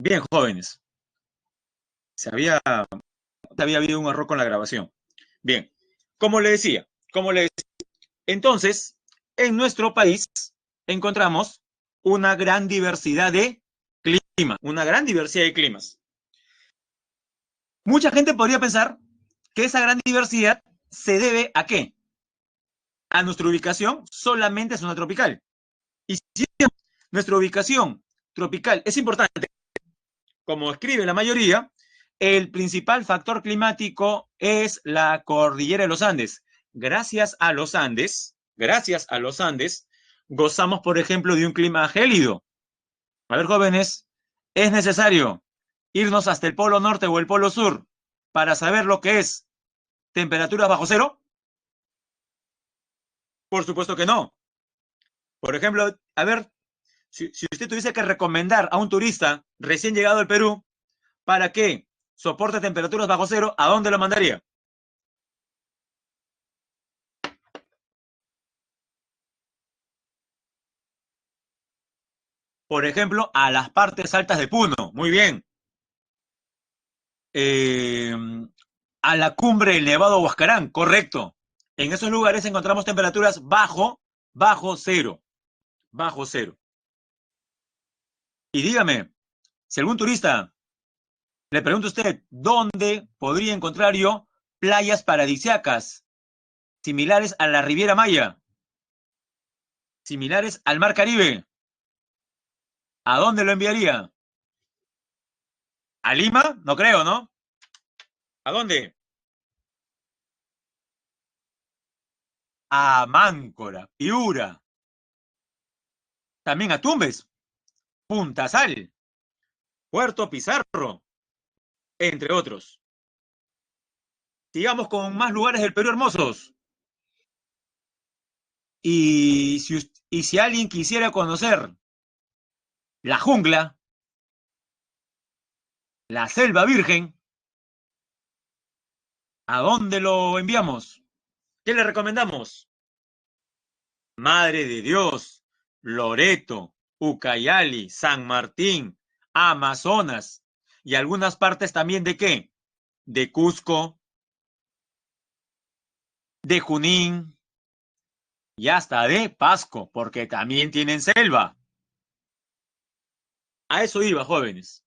Bien, jóvenes. Se había habido un error con la grabación. Bien, como le decía, entonces, en nuestro país encontramos una gran diversidad de una gran diversidad de climas. Mucha gente podría pensar que esa gran diversidad se debe ¿a qué? A nuestra ubicación solamente es una tropical. Y si nuestra ubicación tropical es importante, como escribe la mayoría, el principal factor climático es la cordillera de los Andes. Gracias a los Andes, gozamos, por ejemplo, de un clima gélido. A ver, jóvenes, ¿es necesario irnos hasta el polo norte o el polo sur para saber lo que es temperaturas bajo cero? Por supuesto que no. Por ejemplo, a ver, si usted tuviese que recomendar a un turista recién llegado al Perú para que soporte temperaturas bajo cero, ¿a dónde lo mandaría? Por ejemplo, a las partes altas de Puno. Muy bien. Eh, a la cumbre del Nevado Huascarán. Correcto. En esos lugares encontramos temperaturas bajo cero. Bajo cero. Y dígame, si algún turista le pregunta a usted dónde podría encontrar yo playas paradisíacas similares a la Riviera Maya, similares al Mar Caribe, ¿a dónde lo enviaría? ¿A Lima? No creo, ¿no? ¿A dónde? A Máncora, Piura, también a Tumbes, Punta Sal, Puerto Pizarro, entre otros. Sigamos con más lugares del Perú hermosos. Y si alguien quisiera conocer la jungla, la selva virgen, ¿a dónde lo enviamos? ¿Qué le recomendamos? Madre de Dios, Loreto, Ucayali, San Martín, Amazonas y algunas partes también de qué? De Cusco, de Junín y hasta de Pasco, porque también tienen selva. A eso iba, jóvenes.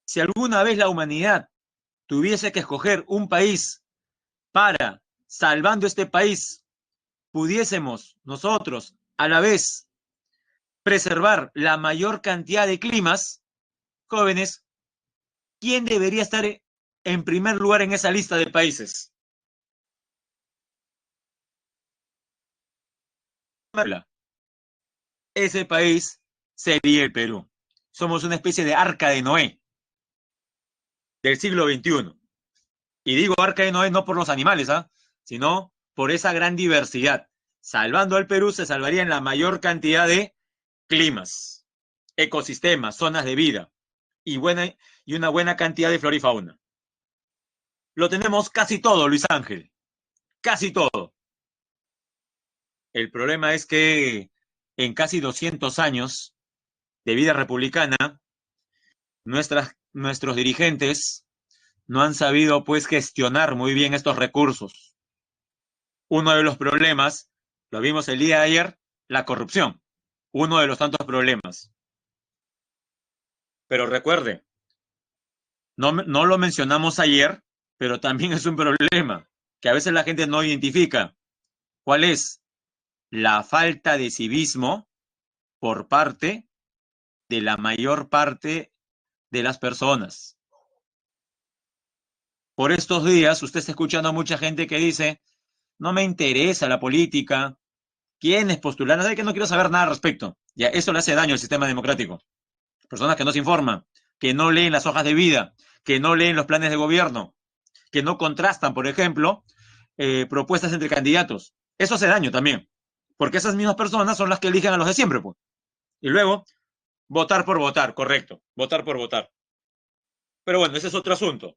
Si alguna vez la humanidad tuviese que escoger un país para, salvando este país, pudiésemos nosotros a la vez preservar la mayor cantidad de climas, jóvenes, ¿quién debería estar en primer lugar en esa lista de países? Ese país sería el Perú. Somos una especie de arca de Noé del siglo XXI. Y digo arca de Noé no por los animales, ¿ah? Sino por esa gran diversidad. Salvando al Perú se salvarían la mayor cantidad de climas, ecosistemas, zonas de vida y una buena cantidad de flora y fauna. Lo tenemos casi todo, Luis Ángel, casi todo. El problema es que en casi 200 años de vida republicana, nuestros dirigentes no han sabido pues gestionar muy bien estos recursos. Uno de los problemas, lo vimos el día de ayer, la corrupción. Uno de los tantos problemas. Pero recuerde, no lo mencionamos ayer, pero también es un problema que a veces la gente no identifica. ¿Cuál es? La falta de civismo por parte de la mayor parte de las personas. Por estos días, usted está escuchando a mucha gente que dice, no me interesa la política, quiénes postulan, sabe que no quiero saber nada al respecto. Ya, eso le hace daño al sistema democrático. Personas que no se informan, que no leen las hojas de vida, que no leen los planes de gobierno, que no contrastan, por ejemplo, propuestas entre candidatos. Eso hace daño también, porque esas mismas personas son las que eligen a los de siempre, pues. Y luego, votar por votar, correcto, votar por votar. Pero bueno, ese es otro asunto.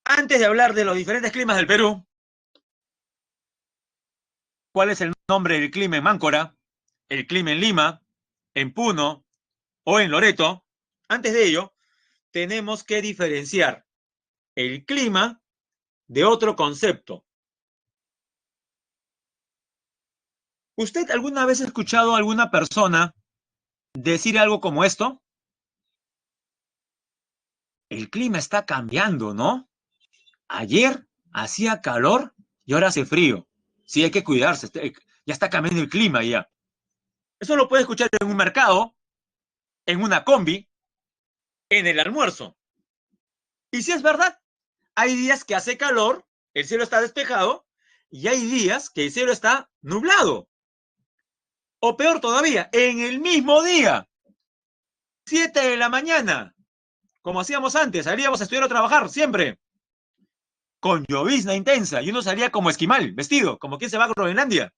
Antes de hablar de los diferentes climas del Perú, ¿cuál es el nombre del clima en Máncora, el clima en Lima, en Puno o en Loreto, antes de ello, tenemos que diferenciar el clima de otro concepto. ¿Usted alguna vez ha escuchado a alguna persona decir algo como esto? El clima está cambiando, ¿no? Ayer hacía calor y ahora hace frío. Sí, hay que cuidarse. Ya está cambiando el clima ya. Eso lo puede escuchar en un mercado, en una combi, en el almuerzo. Y si es verdad, hay días que hace calor, el cielo está despejado, y hay días que el cielo está nublado. O peor todavía, en el mismo día, 7 de la mañana, como hacíamos antes, salíamos a estudiar o trabajar siempre, con llovizna intensa, y uno salía como esquimal, vestido, como quien se va a Groenlandia.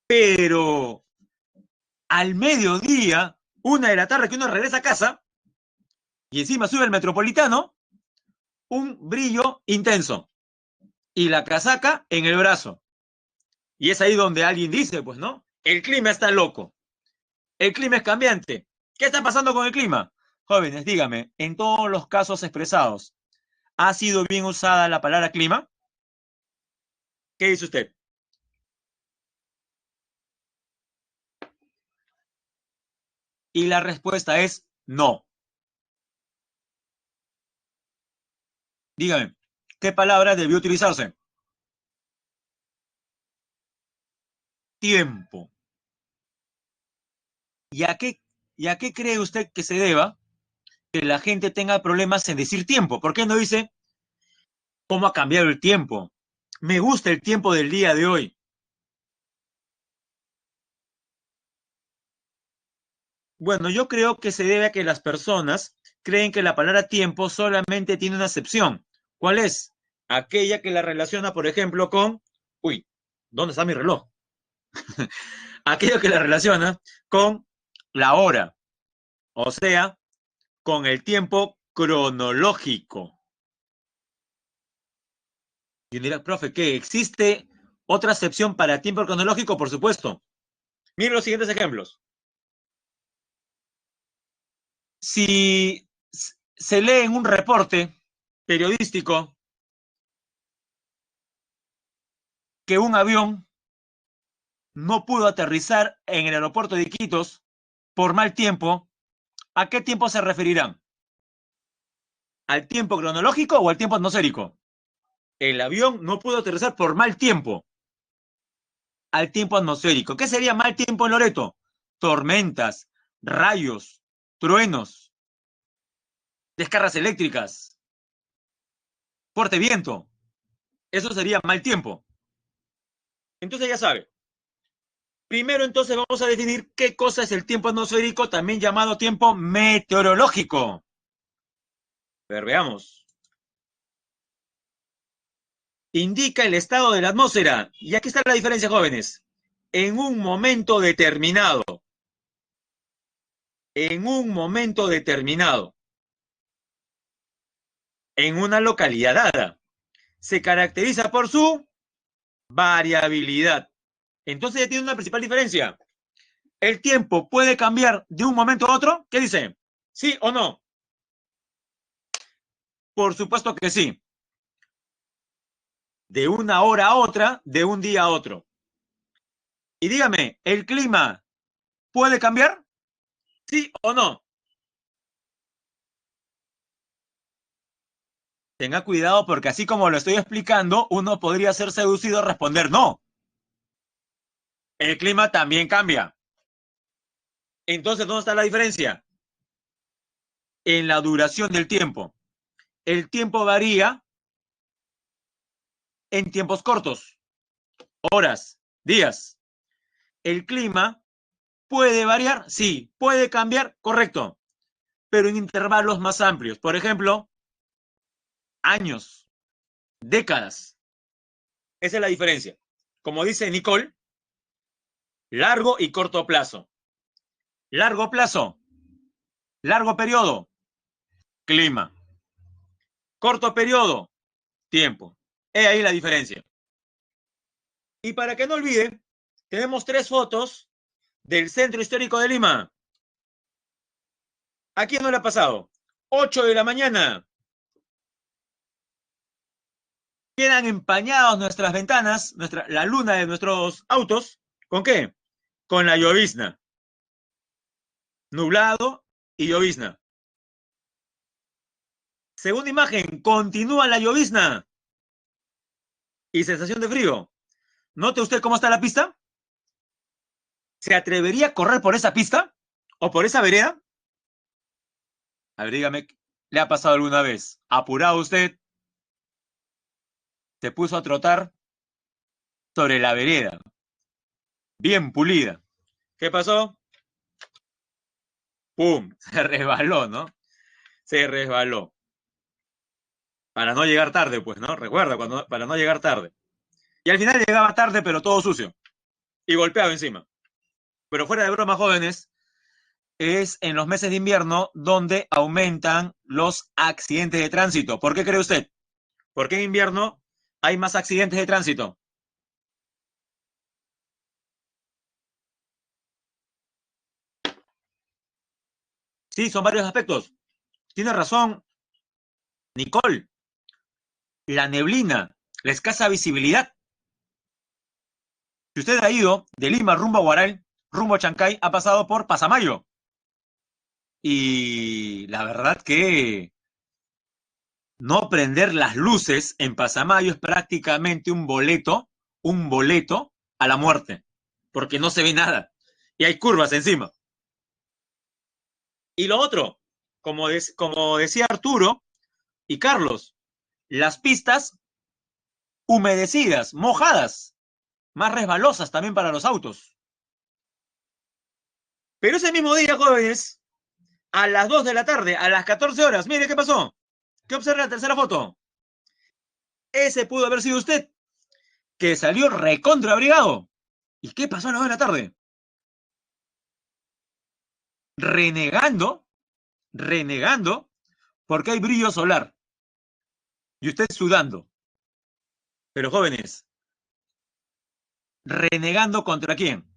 Pero al mediodía, 1 de la tarde, que uno regresa a casa, y encima sube el metropolitano, un brillo intenso, y la casaca en el brazo. Y es ahí donde alguien dice, pues, ¿no? El clima está loco, el clima es cambiante. ¿Qué está pasando con el clima? Jóvenes, dígame, en todos los casos expresados, ¿ha sido bien usada la palabra clima? ¿Qué dice usted? Y la respuesta es no. Dígame, ¿qué palabra debió utilizarse? Tiempo. ¿Y a qué cree usted que se deba que la gente tenga problemas en decir tiempo? ¿Por qué no dice cómo ha cambiado el tiempo? Me gusta el tiempo del día de hoy. Bueno, yo creo que se debe a que las personas creen que la palabra tiempo solamente tiene una acepción. ¿Cuál es? Aquella que la relaciona, por ejemplo, con... Uy, ¿dónde está mi reloj? Aquello que la relaciona con la hora, o sea, con el tiempo cronológico. Y dirá, profe, ¿qué? ¿Existe otra acepción para tiempo cronológico? Por supuesto. Miren los siguientes ejemplos. Si se lee en un reporte periodístico que un avión no pudo aterrizar en el aeropuerto de Iquitos por mal tiempo, ¿a qué tiempo se referirán? ¿Al tiempo cronológico o al tiempo atmosférico? El avión no pudo aterrizar por mal tiempo. Al tiempo atmosférico. ¿Qué sería mal tiempo en Loreto? Tormentas, rayos, truenos, descargas eléctricas, fuerte viento. Eso sería mal tiempo. Entonces ya sabe. Primero entonces vamos a definir qué cosa es el tiempo atmosférico, también llamado tiempo meteorológico. A ver, veamos. Indica el estado de la atmósfera. Y aquí está la diferencia, jóvenes. En un momento determinado. En un momento determinado. En una localidad dada. Se caracteriza por su variabilidad. Entonces ya tiene una principal diferencia. ¿El tiempo puede cambiar de un momento a otro? ¿Qué dice? ¿Sí o no? Por supuesto que sí. De una hora a otra, de un día a otro. Y dígame, ¿el clima puede cambiar? ¿Sí o no? Tenga cuidado porque así como lo estoy explicando, uno podría ser seducido a responder no. El clima también cambia. Entonces, ¿dónde está la diferencia? En la duración del tiempo. El tiempo varía en tiempos cortos, horas, días. El clima puede variar, sí, puede cambiar, correcto, pero en intervalos más amplios. Por ejemplo, años, décadas. Esa es la diferencia. Como dice Nicole, largo y corto plazo. Largo plazo, largo periodo, clima. Corto periodo, tiempo. He ahí la diferencia. Y para que no olvide, tenemos 3 fotos del Centro Histórico de Lima. ¿A quién no le ha pasado? 8 de la mañana. Quedan empañados nuestras ventanas, la luna de nuestros autos. ¿Con qué? Con la llovizna. Nublado y llovizna. Segunda imagen, continúa la llovizna y sensación de frío. ¿Note usted cómo está la pista? ¿Se atrevería a correr por esa pista? ¿O por esa vereda? A ver, dígame, ¿le ha pasado alguna vez? Apurado usted, se puso a trotar sobre la vereda, bien pulida. ¿Qué pasó? ¡Pum! Se resbaló, ¿no? Se resbaló. Para no llegar tarde, pues, ¿no? Recuerda, para no llegar tarde. Y al final llegaba tarde, pero todo sucio. Y golpeado encima. Pero fuera de bromas, jóvenes, es en los meses de invierno donde aumentan los accidentes de tránsito. ¿Por qué cree usted? ¿Por qué en invierno hay más accidentes de tránsito? Sí, son varios aspectos. Tiene razón, Nicole. La neblina, la escasa visibilidad. Si usted ha ido de Lima rumbo a Huaral, rumbo a Chancay, ha pasado por Pasamayo. Y la verdad que no prender las luces en Pasamayo es prácticamente un boleto a la muerte, porque no se ve nada y hay curvas encima. Y lo otro, como decía Arturo y Carlos, las pistas humedecidas, mojadas, más resbalosas también para los autos. Pero ese mismo día, jóvenes, a las 2 de la tarde, a las 14 horas, mire qué pasó. ¿Qué observa la tercera foto? Ese pudo haber sido usted, que salió recontra abrigado. ¿Y qué pasó a las 2 de la tarde? Renegando, renegando, porque hay brillo solar. Y usted sudando. Pero jóvenes, ¿renegando contra quién?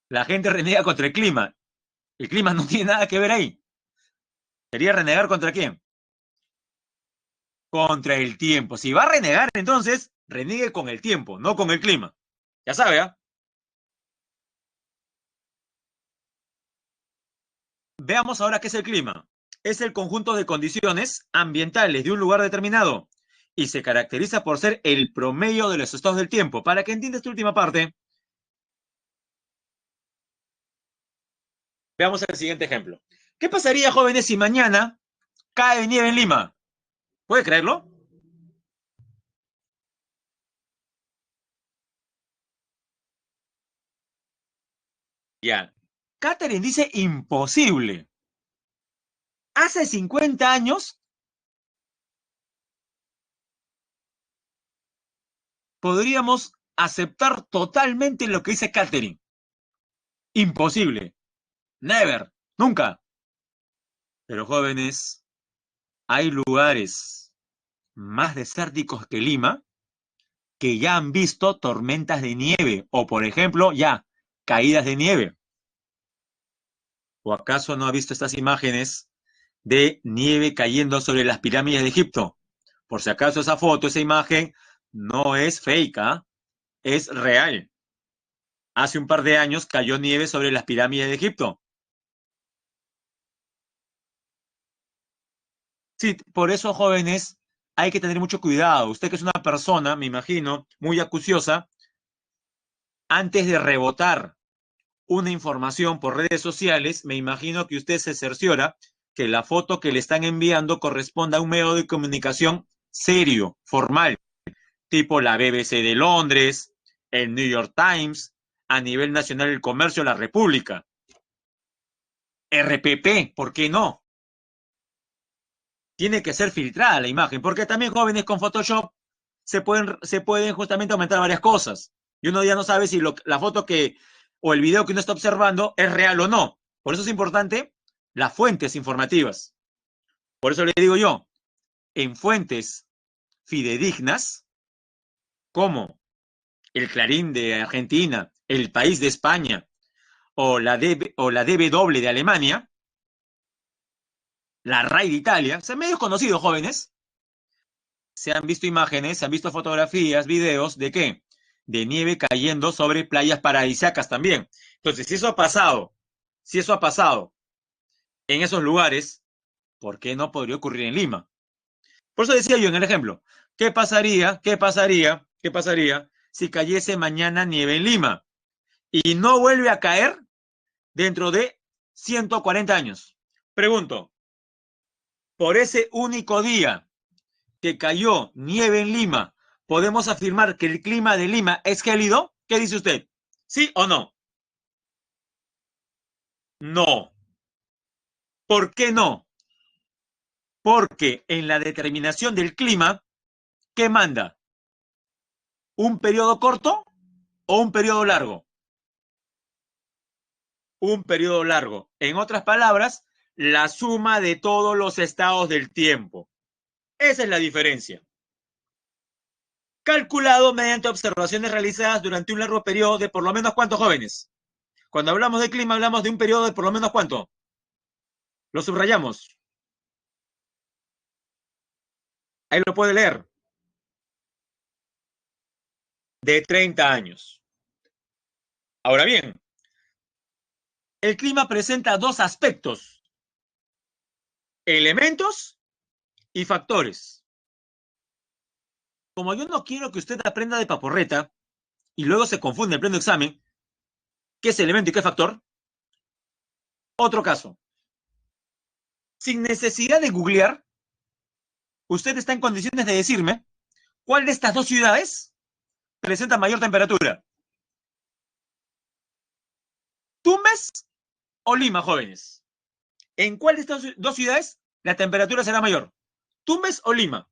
La gente renega contra el clima. El clima no tiene nada que ver ahí. ¿Sería renegar contra quién? Contra el tiempo. Si va a renegar, entonces, reniegue con el tiempo, no con el clima. Ya sabe, ¿ah? Veamos ahora qué es el clima. Es el conjunto de condiciones ambientales de un lugar determinado y se caracteriza por ser el promedio de los estados del tiempo. Para que entienda esta última parte, veamos el siguiente ejemplo. ¿Qué pasaría, jóvenes, si mañana cae nieve en Lima? ¿Puede creerlo? Ya. Catherine dice imposible. Hace 50 años podríamos aceptar totalmente lo que dice Catherine. Imposible. Never. Nunca. Pero jóvenes, hay lugares más desérticos que Lima que ya han visto tormentas de nieve o, por ejemplo, ya caídas de nieve. ¿O acaso no ha visto estas imágenes de nieve cayendo sobre las pirámides de Egipto? Por si acaso esa foto, esa imagen no es fake, ¿ah? Es real. Hace un par de años cayó nieve sobre las pirámides de Egipto. Sí, por eso, jóvenes, hay que tener mucho cuidado. Usted que es una persona, me imagino, muy acuciosa, antes de rebotar una información por redes sociales, me imagino que usted se cerciora que la foto que le están enviando corresponda a un medio de comunicación serio, formal, tipo la BBC de Londres, el New York Times, a nivel nacional el comercio, la República, RPP, ¿por qué no? Tiene que ser filtrada la imagen, porque también jóvenes con Photoshop se pueden justamente aumentar varias cosas. Y uno ya no sabe si la foto que o el video que uno está observando es real o no. Por eso es importante las fuentes informativas. Por eso le digo yo, en fuentes fidedignas, como el Clarín de Argentina, el País de España o la DW de Alemania, la RAI de Italia, son medios conocidos, jóvenes, se han visto imágenes, se han visto fotografías, videos de qué? De nieve cayendo sobre playas paradisíacas también. Entonces, si eso ha pasado en esos lugares, ¿por qué no podría ocurrir en Lima? Por eso decía yo en el ejemplo, qué pasaría si cayese mañana nieve en Lima y no vuelve a caer dentro de 140 años? Pregunto, por ese único día que cayó nieve en Lima, ¿podemos afirmar que el clima de Lima es gélido? ¿Qué dice usted? ¿Sí o no? No. ¿Por qué no? Porque en la determinación del clima, ¿qué manda? ¿Un periodo corto o un periodo largo? Un periodo largo. En otras palabras, la suma de todos los estados del tiempo. Esa es la diferencia. Calculado mediante observaciones realizadas durante un largo periodo de por lo menos ¿cuántos, jóvenes? Cuando hablamos de clima, hablamos de un periodo de por lo menos ¿cuánto? Lo subrayamos. Ahí lo puede leer. De 30 años. Ahora bien, el clima presenta dos aspectos: elementos y factores. Como yo no quiero que usted aprenda de paporreta y luego se confunde en pleno examen qué es elemento y qué es factor, otro caso. Sin necesidad de googlear, usted está en condiciones de decirme cuál de estas dos ciudades presenta mayor temperatura. ¿Tumbes o Lima, jóvenes? ¿En cuál de estas dos ciudades la temperatura será mayor? ¿Tumbes o Lima?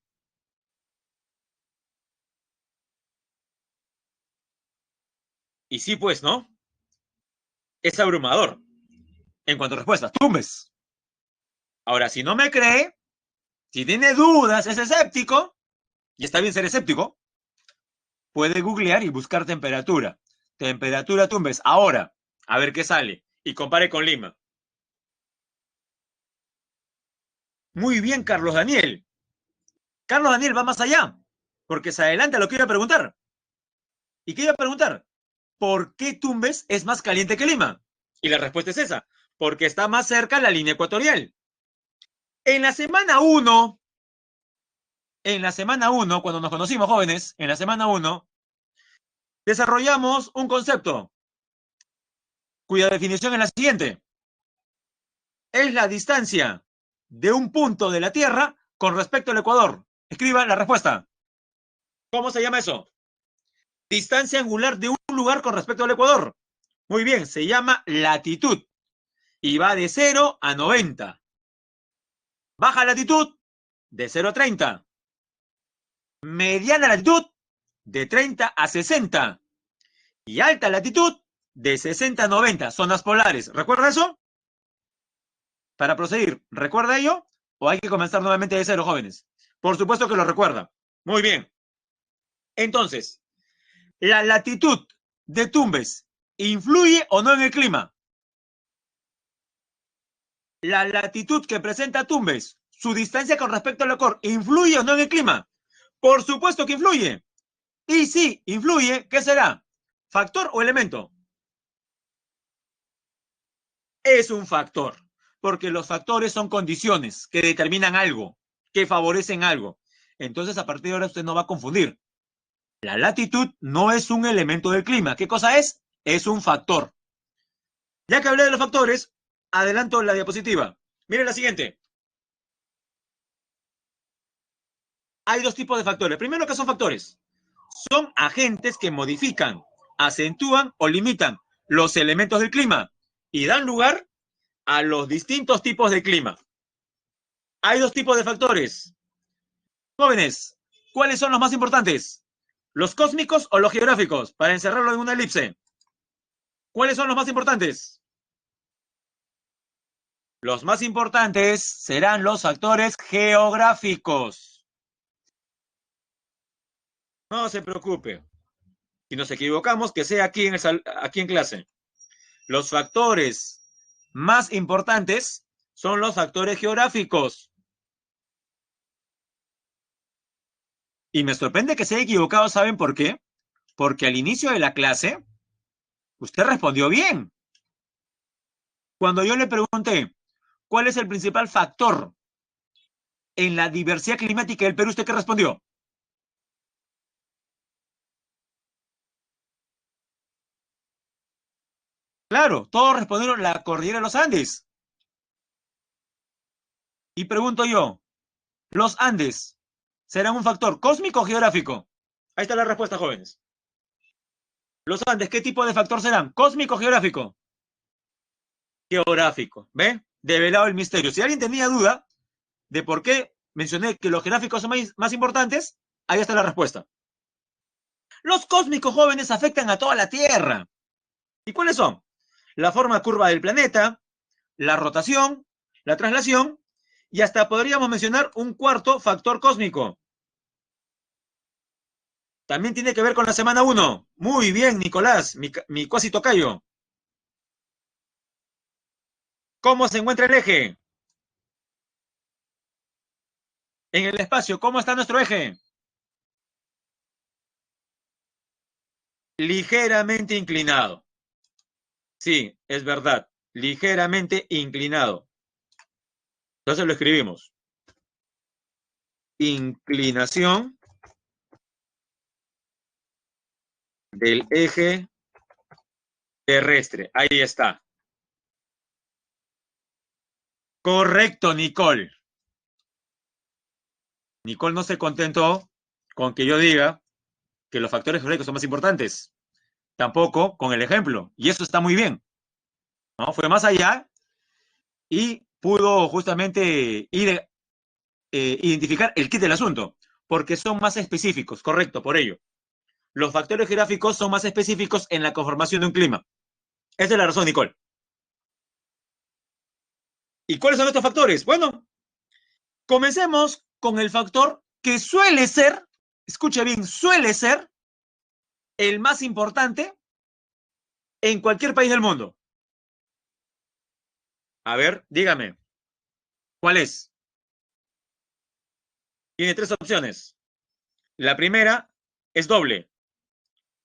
Y sí, pues, ¿no? Es abrumador. En cuanto a respuestas, Tumbes. Ahora, si no me cree, si tiene dudas, es escéptico, y está bien ser escéptico, puede googlear y buscar temperatura. Temperatura Tumbes. Ahora, a ver qué sale. Y compare con Lima. Muy bien, Carlos Daniel. Carlos Daniel va más allá, porque se adelanta lo que iba a preguntar. ¿Y qué iba a preguntar? ¿Por qué Tumbes es más caliente que Lima? Y la respuesta es esa, porque está más cerca a la línea ecuatorial. En la semana 1, cuando nos conocimos, jóvenes, en la semana 1, desarrollamos un concepto cuya definición es la siguiente: es la distancia de un punto de la Tierra con respecto al Ecuador. Escriban la respuesta. ¿Cómo se llama eso? Distancia angular de un lugar con respecto al Ecuador. Muy bien, se llama latitud y va de 0 a 90. Baja latitud, de 0 a 30. Mediana latitud, de 30 a 60. Y alta latitud, de 60 a 90. Zonas polares. ¿Recuerda eso? Para proseguir, ¿recuerda ello? ¿O hay que comenzar nuevamente de cero, jóvenes? Por supuesto que lo recuerda. Muy bien. Entonces, ¿la latitud de Tumbes influye o no en el clima? La latitud que presenta Tumbes, su distancia con respecto al Ecuador, ¿influye o no en el clima? Por supuesto que influye. Y si influye, ¿qué será? ¿Factor o elemento? Es un factor, porque los factores son condiciones que determinan algo, que favorecen algo. Entonces, a partir de ahora usted no va a confundir. La latitud no es un elemento del clima. ¿Qué cosa es? Es un factor. Ya que hablé de los factores, adelanto la diapositiva. Miren la siguiente. Hay dos tipos de factores. Primero, ¿qué son factores? Son agentes que modifican, acentúan o limitan los elementos del clima y dan lugar a los distintos tipos de clima. Hay dos tipos de factores. Jóvenes, ¿cuáles son los más importantes? ¿Los cósmicos o los geográficos? Para encerrarlo en una elipse. ¿Cuáles son los más importantes? Los más importantes serán los factores geográficos. No se preocupe. Si nos equivocamos, que sea aquí en clase. Los factores más importantes Son los factores geográficos. Y me sorprende que se haya equivocado, ¿saben por qué? Porque al inicio de la clase, usted respondió bien. Cuando yo le pregunté, ¿cuál es el principal factor en la diversidad climática del Perú? ¿Usted qué respondió? Claro, todos respondieron la cordillera de los Andes. Y pregunto yo, ¿los Andes serán un factor cósmico o geográfico? Ahí está la respuesta, jóvenes. Los Andes, ¿qué tipo de factor serán? ¿Cósmico o geográfico? Geográfico. ¿Ve? Develado el misterio. Si alguien tenía duda de por qué mencioné que los geográficos son más importantes, ahí está la respuesta. Los cósmicos, jóvenes, afectan a toda la Tierra. ¿Y cuáles son? La forma curva del planeta, la rotación, la traslación, y hasta podríamos mencionar un cuarto factor cósmico. También tiene que ver con la semana 1. Muy bien, Nicolás, mi cuasi tocayo. ¿Cómo se encuentra el eje? En el espacio, ¿cómo está nuestro eje? Ligeramente inclinado. Sí, es verdad. Ligeramente inclinado. Entonces lo escribimos. Inclinación del eje terrestre. Ahí está. Correcto, Nicole. Nicole no se contentó con que yo diga que los factores geológicos son más importantes. Tampoco con el ejemplo. Y eso está muy bien, ¿no? Fue más allá y pudo justamente identificar el kit del asunto, porque son más específicos, correcto, por ello. Los factores geográficos son más específicos en la conformación de un clima. Esa es la razón, Nicole. ¿Y cuáles son estos factores? Bueno, comencemos con el factor que suele ser, escuche bien, suele ser el más importante en cualquier país del mundo. A ver, dígame, ¿cuál es? Tiene tres opciones. La primera es doble,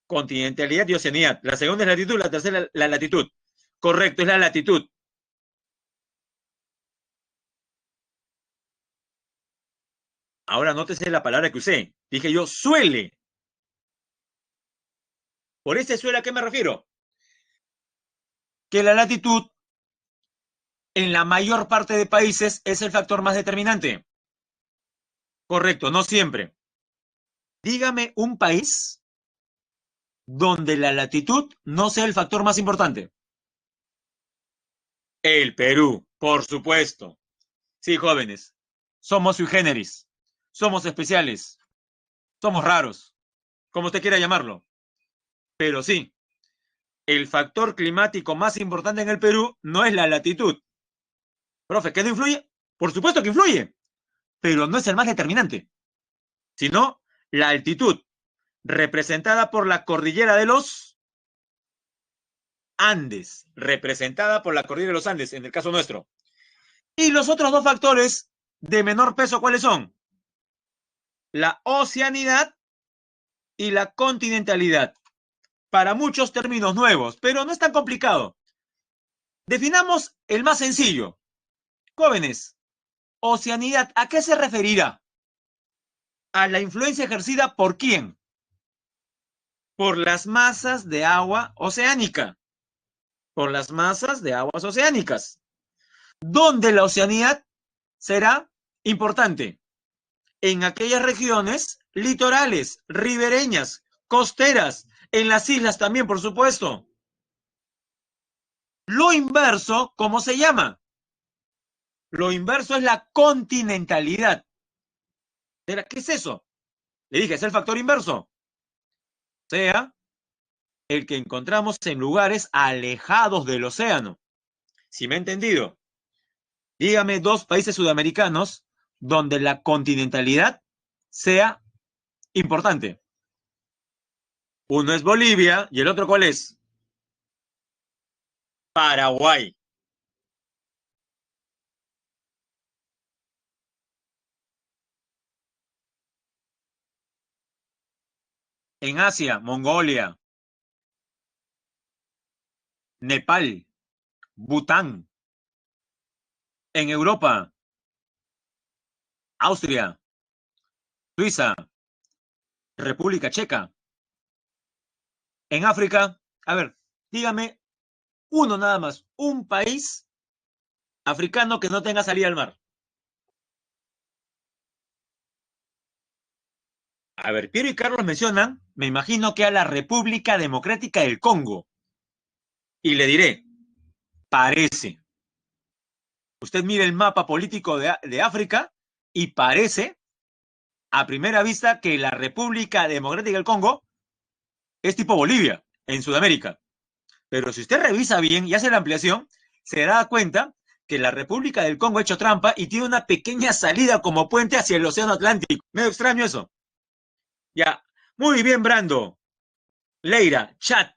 continentalidad y oceanidad. La segunda es latitud, la tercera la latitud. Correcto, es la latitud. Ahora nótese la palabra que usé. Dije yo suele. Por ese suele, ¿a qué me refiero? Que la latitud en la mayor parte de países es el factor más determinante. Correcto, no siempre. Dígame un país donde la latitud no sea el factor más importante. El Perú, por supuesto. Sí, jóvenes. Somos sui generis. Somos especiales. Somos raros. Como usted quiera llamarlo. Pero sí, el factor climático más importante en el Perú no es la latitud. Profe, ¿qué no influye? Por supuesto que influye, pero no es el más determinante, sino la altitud, representada por la cordillera de los Andes, representada por la cordillera de los Andes, en el caso nuestro. Y los otros dos factores de menor peso, ¿cuáles son? La oceanidad y la continentalidad. Para muchos términos nuevos, pero no es tan complicado. Definamos el más sencillo. Jóvenes, oceanidad, ¿a qué se referirá? A la influencia ejercida por quién? Por las masas de agua oceánica. Por las masas de aguas oceánicas. ¿Dónde la oceanidad será importante? En aquellas regiones litorales, ribereñas, costeras, en las islas también, por supuesto. Lo inverso, ¿cómo se llama? Lo inverso es la continentalidad. ¿Qué es eso? Le dije, es el factor inverso. O sea, el que encontramos en lugares alejados del océano. ¿Sí me ha entendido? Dígame dos países sudamericanos donde la continentalidad sea importante. Uno es Bolivia y el otro, ¿cuál es? Paraguay. En Asia, Mongolia, Nepal, Bután. En Europa, Austria, Suiza, República Checa. En África, a ver, dígame uno nada más, un país africano que no tenga salida al mar. A ver, Piero y Carlos mencionan, me imagino que a la República Democrática del Congo. Y le diré, parece. Usted mire el mapa político de África y parece, a primera vista, que la República Democrática del Congo es tipo Bolivia, en Sudamérica. Pero si usted revisa bien y hace la ampliación, se da cuenta que la República del Congo ha hecho trampa y tiene una pequeña salida como puente hacia el Océano Atlántico. Medio extraño eso. Ya, muy bien, Brando. Leira, Chad.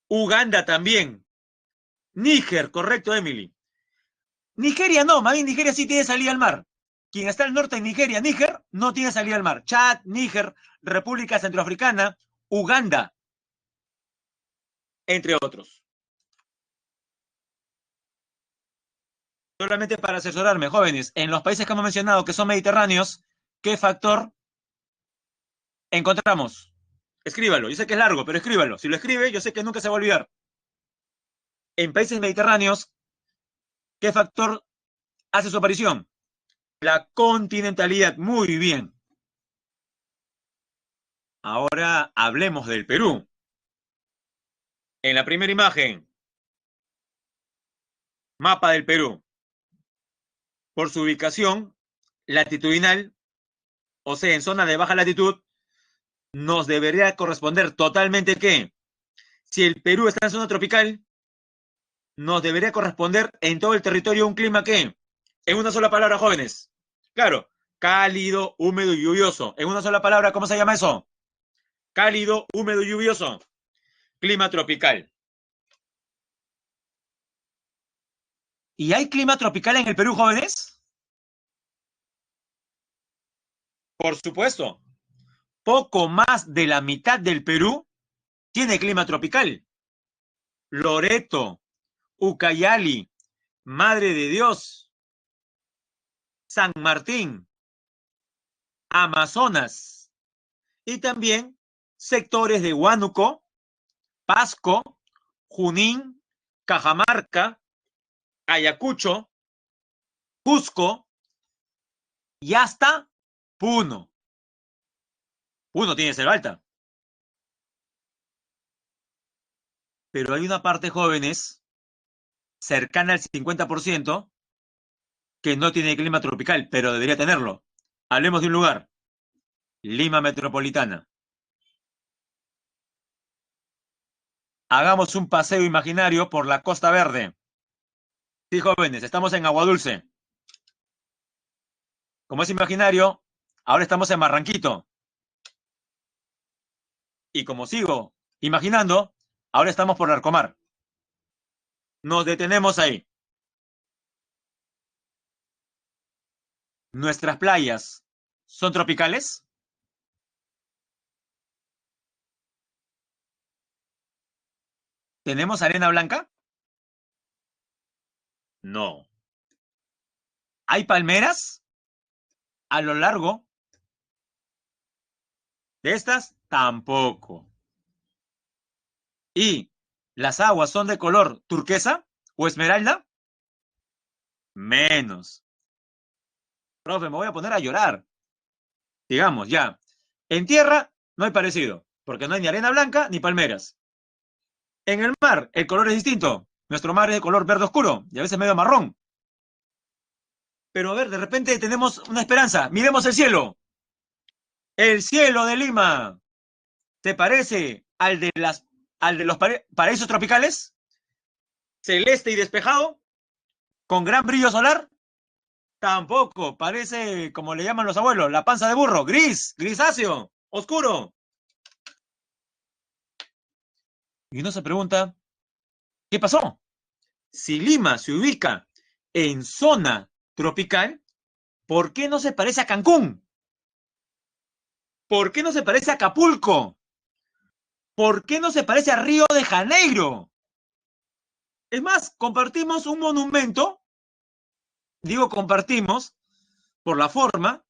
Uganda también. Níger, correcto, Emily. Nigeria no, más bien Nigeria sí tiene salida al mar. Quien está al norte de Nigeria, Níger, no tiene salida al mar. Chad, Níger, República Centroafricana, Uganda, entre otros. Solamente para asesorarme, jóvenes, en los países que hemos mencionado que son mediterráneos, ¿qué factor encontramos? Escríbalo, yo sé que es largo, pero escríbalo. Si lo escribe, yo sé que nunca se va a olvidar. En países mediterráneos, ¿qué factor hace su aparición? La continentalidad. Muy bien. Ahora hablemos del Perú. En la primera imagen, mapa del Perú. Por su ubicación latitudinal, o sea, en zona de baja latitud, nos debería corresponder totalmente que, si el Perú está en zona tropical, nos debería corresponder en todo el territorio un clima que, en una sola palabra, jóvenes, claro, cálido, húmedo y lluvioso. En una sola palabra, ¿cómo se llama eso? Cálido, húmedo y lluvioso. Clima tropical. ¿Y hay clima tropical en el Perú, jóvenes? Por supuesto. Poco más de la mitad del Perú tiene clima tropical. Loreto, Ucayali, Madre de Dios, San Martín, Amazonas y también sectores de Huánuco, Pasco, Junín, Cajamarca, Ayacucho, Cusco y hasta Puno. Puno tiene selva alta. Pero hay una parte, jóvenes, cercana al 50%, que no tiene clima tropical, pero debería tenerlo. Hablemos de un lugar, Lima Metropolitana. Hagamos un paseo imaginario por la Costa Verde. Sí, jóvenes, estamos en Agua Dulce. Como es imaginario, ahora estamos en Barranquito. Y como sigo imaginando, ahora estamos por Larcomar. Nos detenemos ahí. ¿Nuestras playas son tropicales? ¿Tenemos arena blanca? No. ¿Hay palmeras a lo largo de estas? Tampoco. ¿Y las aguas son de color turquesa o esmeralda? Menos. Profe, me voy a poner a llorar. Digamos, ya. En tierra no hay parecido, porque no hay ni arena blanca ni palmeras. En el mar, el color es distinto. Nuestro mar es de color verde oscuro y a veces medio marrón. Pero a ver, de repente tenemos una esperanza. Miremos el cielo. El cielo de Lima. ¿Te parece al de los paraísos tropicales? Celeste y despejado, con gran brillo solar. Tampoco, parece, como le llaman los abuelos, la panza de burro, gris, grisáceo, oscuro. Y uno se pregunta, ¿qué pasó? Si Lima se ubica en zona tropical, ¿por qué no se parece a Cancún? ¿Por qué no se parece a Acapulco? ¿Por qué no se parece a Río de Janeiro? Es más, compartimos un monumento, digo compartimos, por la forma,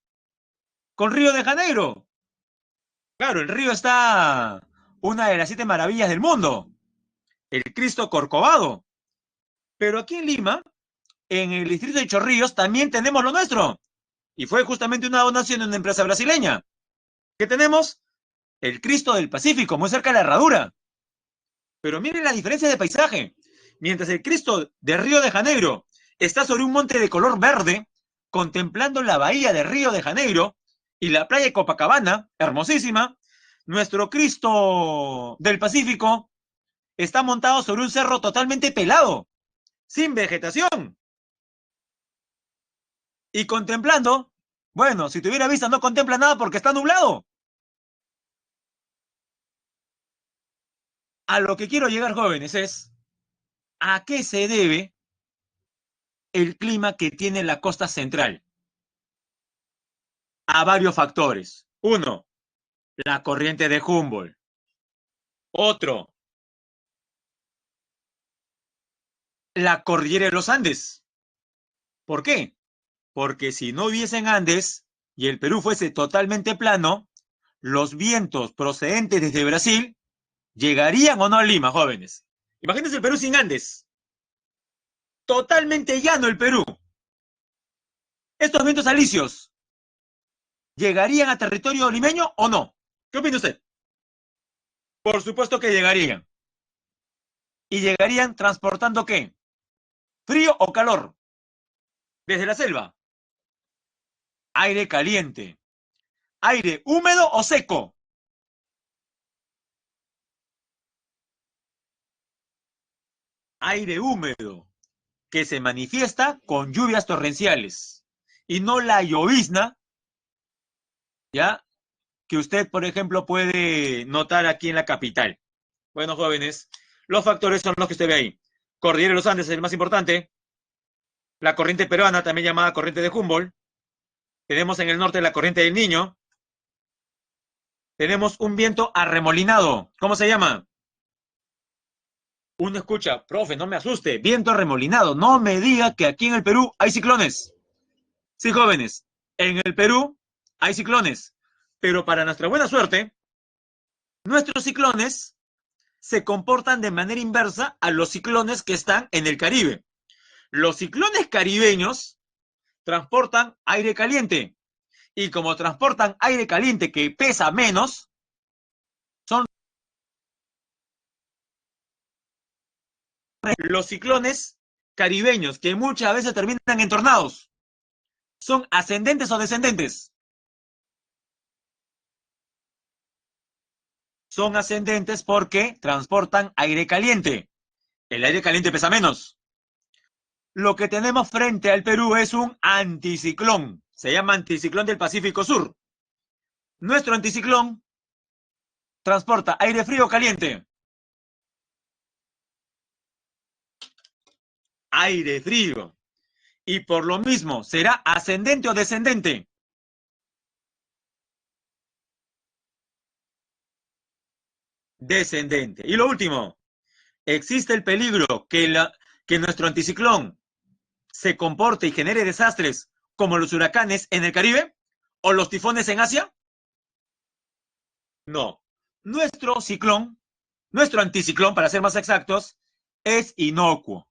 con Río de Janeiro. Claro, en Río está una de las 7 maravillas del mundo, el Cristo Corcovado. Pero aquí en Lima, en el distrito de Chorrillos, también tenemos lo nuestro. Y fue justamente una donación de una empresa brasileña. ¿Qué tenemos? El Cristo del Pacífico, muy cerca de la Herradura. Pero miren la diferencia de paisaje. Mientras el Cristo de Río de Janeiro está sobre un monte de color verde, contemplando la bahía de Río de Janeiro y la playa de Copacabana, hermosísima, nuestro Cristo del Pacífico está montado sobre un cerro totalmente pelado, sin vegetación. Y contemplando, bueno, si tuviera vista no contempla nada porque está nublado. A lo que quiero llegar, jóvenes, es ¿a qué se debe el clima que tiene la costa central? A varios factores. Uno, la corriente de Humboldt. Otro, la cordillera de los Andes. ¿Por qué? Porque si no hubiesen Andes y el Perú fuese totalmente plano, los vientos procedentes desde Brasil llegarían o no a Lima, jóvenes. Imagínense el Perú sin Andes. Totalmente llano el Perú. Estos vientos alisios, ¿llegarían a territorio limeño o no? ¿Qué opina usted? Por supuesto que llegarían. ¿Y llegarían transportando qué? ¿Frío o calor? Desde la selva. Aire caliente. Aire húmedo o seco. Aire húmedo, que se manifiesta con lluvias torrenciales. Y no la llovizna, ¿ya? Que usted, por ejemplo, puede notar aquí en la capital. Bueno, jóvenes, los factores son los que usted ve ahí. Cordillera de los Andes es el más importante. La corriente peruana, también llamada corriente de Humboldt. Tenemos en el norte la corriente del Niño. Tenemos un viento arremolinado. ¿Cómo se llama? Uno escucha, profe, no me asuste, viento arremolinado. No me diga que aquí en el Perú hay ciclones. Sí, jóvenes, en el Perú hay ciclones. Pero para nuestra buena suerte, nuestros ciclones se comportan de manera inversa a los ciclones que están en el Caribe. Los ciclones caribeños transportan aire caliente. Y como transportan aire caliente que pesa menos, son los ciclones caribeños que muchas veces terminan en tornados. ¿Son ascendentes o descendentes? Son ascendentes porque transportan aire caliente. El aire caliente pesa menos. Lo que tenemos frente al Perú es un anticiclón. Se llama anticiclón del Pacífico Sur. Nuestro anticiclón transporta aire frío o caliente. Aire frío. Y por lo mismo, ¿será ascendente o descendente? Descendente. Y lo último, ¿existe el peligro que nuestro anticiclón se comporte y genere desastres como los huracanes en el Caribe o los tifones en Asia? No. Nuestro ciclón, nuestro anticiclón, para ser más exactos, es inocuo.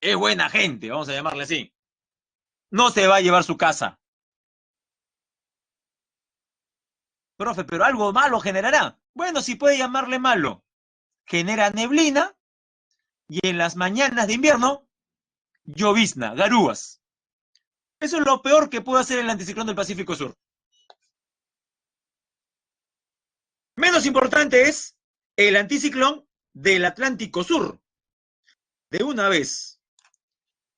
Es buena gente, vamos a llamarle así. No se va a llevar su casa. Profe, pero algo malo generará. Bueno, si puede llamarle malo. Genera neblina y en las mañanas de invierno, llovizna, garúas. Eso es lo peor que puede hacer el anticiclón del Pacífico Sur. Menos importante es el anticiclón del Atlántico Sur. De una vez,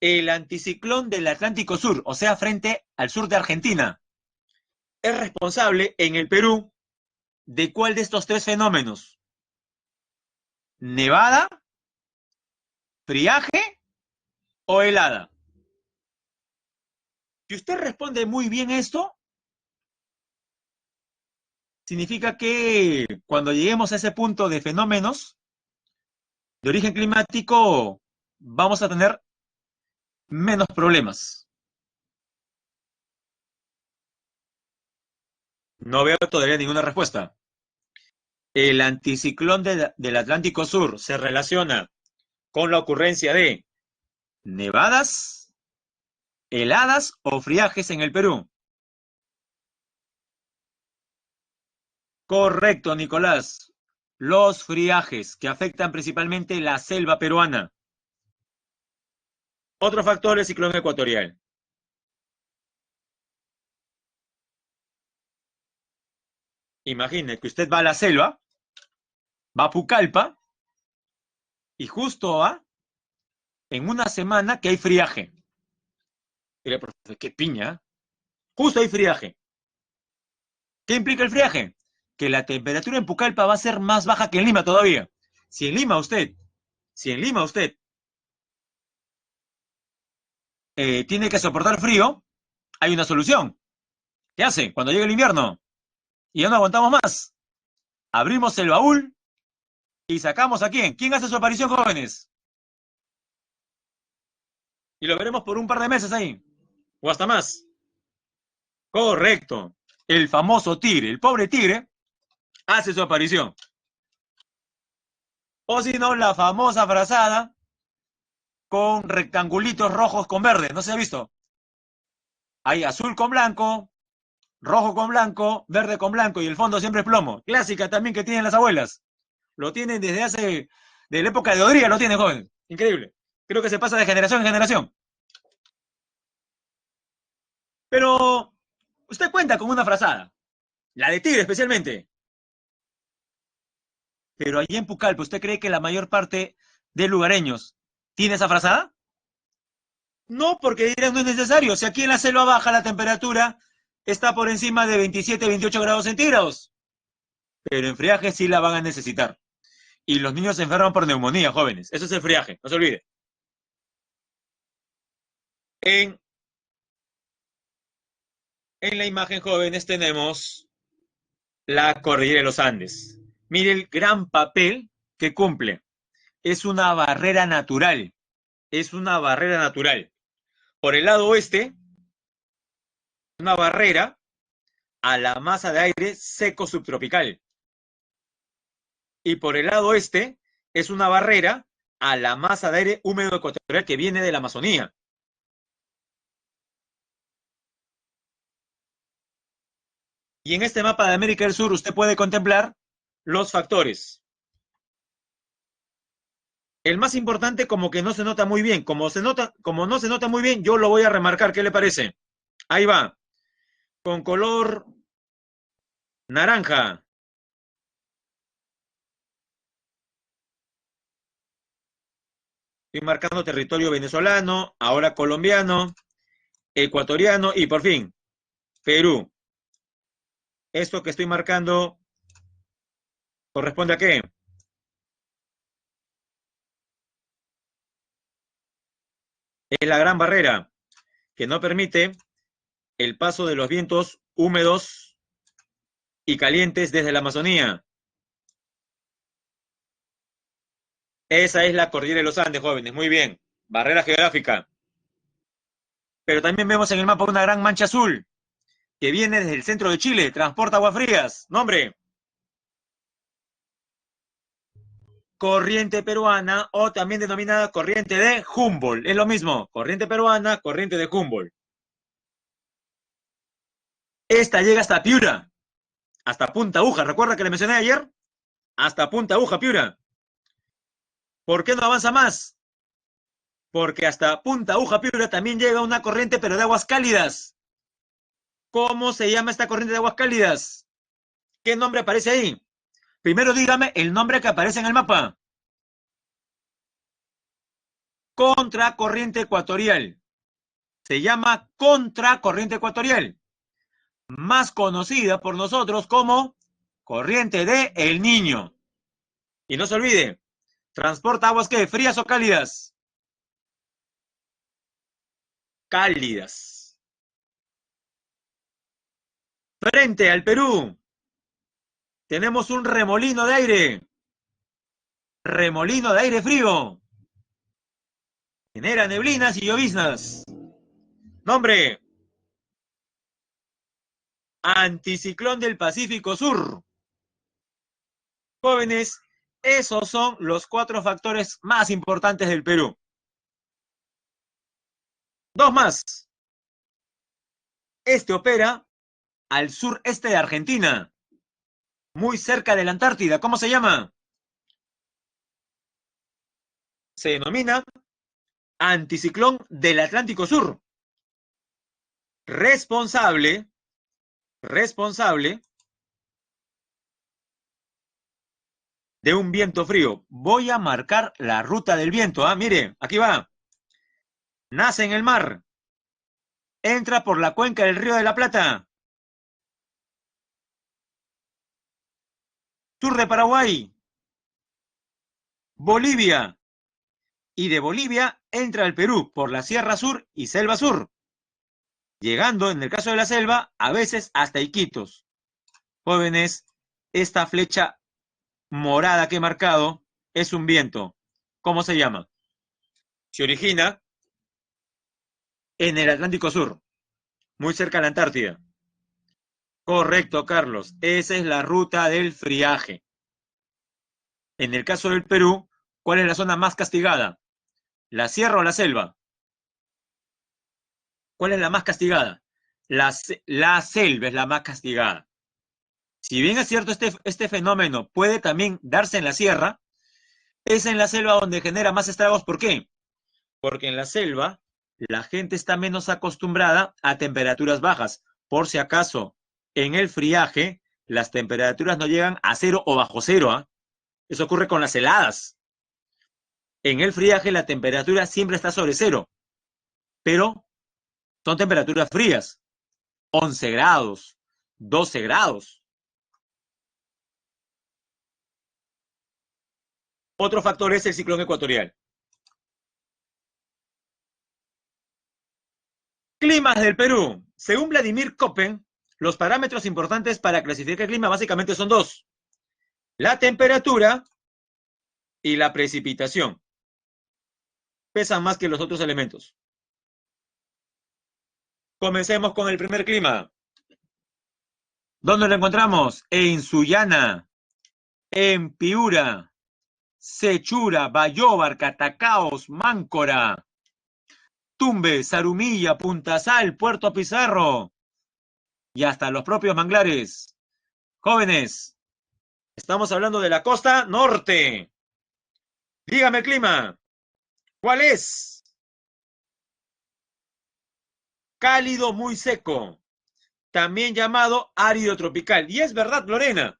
el anticiclón del Atlántico Sur, o sea, frente al sur de Argentina, es responsable en el Perú de cuál de estos tres fenómenos: nevada, friaje o helada. Si usted responde muy bien esto, significa que cuando lleguemos a ese punto de fenómenos de origen climático, vamos a tener menos problemas. No veo todavía ninguna respuesta. El anticiclón del Atlántico Sur se relaciona con la ocurrencia de nevadas, heladas o friajes en el Perú. Correcto, Nicolás. Los friajes que afectan principalmente la selva peruana. Otro factor es el ciclón ecuatorial. Imagine que usted va a la selva, va a Pucallpa y justo va en una semana que hay friaje. Y le profesor, ¿qué piña? Justo hay friaje. ¿Qué implica el friaje? Que la temperatura en Pucallpa va a ser más baja que en Lima todavía. Si en Lima usted, si en Lima usted tiene que soportar frío, hay una solución. ¿Qué hace? Cuando llegue el invierno y ya no aguantamos más, abrimos el baúl y sacamos a quién. ¿Quién hace su aparición, jóvenes? Y lo veremos por un par de meses ahí, o hasta más. Correcto. El famoso tigre, el pobre tigre, hace su aparición. O si no, la famosa frazada con rectangulitos rojos con verde. ¿No se ha visto? Hay azul con blanco, rojo con blanco, verde con blanco y el fondo siempre es plomo. Clásica también que tienen las abuelas. Lo tienen desde de la época de Odría, lo tienen, joven. Increíble. Creo que se pasa de generación en generación. Pero usted cuenta con una frazada, la de tigre especialmente. Pero allí en Pucallpa, ¿usted cree que la mayor parte de lugareños tiene esa frazada? No, porque dirán no es necesario. Si aquí en la selva baja la temperatura está por encima de 27, 28 grados centígrados. Pero en friaje sí la van a necesitar. Y los niños se enferman por neumonía, jóvenes. Eso es el friaje, no se olvide. En, en la imagen, jóvenes, tenemos la cordillera de los Andes. Mire el gran papel que cumple. Es una barrera natural. Es una barrera natural. Por el lado oeste, una barrera a la masa de aire seco subtropical. Y por el lado este es una barrera a la masa de aire húmedo ecuatorial que viene de la Amazonía. Y en este mapa de América del Sur usted puede contemplar los factores. El más importante como que no se nota muy bien, como no se nota muy bien, yo lo voy a remarcar, ¿qué le parece? Ahí va, con color naranja. Estoy marcando territorio venezolano, ahora colombiano, ecuatoriano y por fin, Perú. Esto que estoy marcando corresponde a qué? Es la gran barrera que no permite el paso de los vientos húmedos y calientes desde la Amazonía. Esa es la cordillera de los Andes, jóvenes. Muy bien. Barrera geográfica. Pero también vemos en el mapa una gran mancha azul que viene desde el centro de Chile, transporta aguas frías. Nombre, corriente peruana o también denominada corriente de Humboldt. Es lo mismo, corriente peruana, corriente de Humboldt. Esta llega hasta Piura, hasta Punta Aguja. ¿Recuerda que le mencioné ayer? Hasta Punta Aguja, Piura. ¿Por qué no avanza más? Porque hasta Punta Aguja, Piura también llega una corriente, pero de aguas cálidas. ¿Cómo se llama esta corriente de aguas cálidas? ¿Qué nombre aparece ahí? Primero dígame el nombre que aparece en el mapa. Contracorriente ecuatorial. Se llama contracorriente ecuatorial. Más conocida por nosotros como corriente de El Niño. Y no se olvide, transporta aguas ¿qué? ¿Frías o cálidas? Cálidas. Frente al Perú, tenemos un remolino de aire. Remolino de aire frío. Genera neblinas y lloviznas. Nombre. Anticiclón del Pacífico Sur. Jóvenes, esos son los 4 factores más importantes del Perú. 2 más. Este opera al sureste de Argentina, muy cerca de la Antártida. ¿Cómo se llama? Se denomina anticiclón del Atlántico Sur. Responsable de un viento frío. Voy a marcar la ruta del viento. Mire, aquí va. Nace en el mar. Entra por la cuenca del Río de la Plata. Sur de Paraguay. Bolivia. Y de Bolivia entra al Perú por la Sierra Sur y Selva Sur. Llegando, en el caso de la selva, a veces hasta Iquitos. Jóvenes, esta flecha morada que he marcado es un viento. ¿Cómo se llama? Se origina en el Atlántico Sur, muy cerca de la Antártida. Correcto, Carlos. Esa es la ruta del friaje. En el caso del Perú, ¿cuál es la zona más castigada? ¿La sierra o la selva? ¿Cuál es la más castigada? La selva es la más castigada. Si bien es cierto, este fenómeno puede también darse en la sierra, es en la selva donde genera más estragos. ¿Por qué? Porque en la selva la gente está menos acostumbrada a temperaturas bajas. Por si acaso, en el friaje, las temperaturas no llegan a 0 o bajo 0. Eso ocurre con las heladas. En el friaje la temperatura siempre está sobre 0, pero son temperaturas frías. 11 grados, 12 grados. Otro factor es el ciclón ecuatorial. Climas del Perú. Según Vladimir Köppen, los parámetros importantes para clasificar el clima básicamente son 2. La temperatura y la precipitación. Pesan más que los otros elementos. Comencemos con el primer clima. ¿Dónde lo encontramos? En Sullana, en Piura, Sechura, Bayóvar, Catacaos, Máncora, Tumbes, Zarumilla, Puntasal, Puerto Pizarro y hasta los propios manglares. Jóvenes, estamos hablando de la costa norte. Dígame el clima. ¿Cuál es? Cálido muy seco, también llamado árido tropical. Y es verdad, Lorena.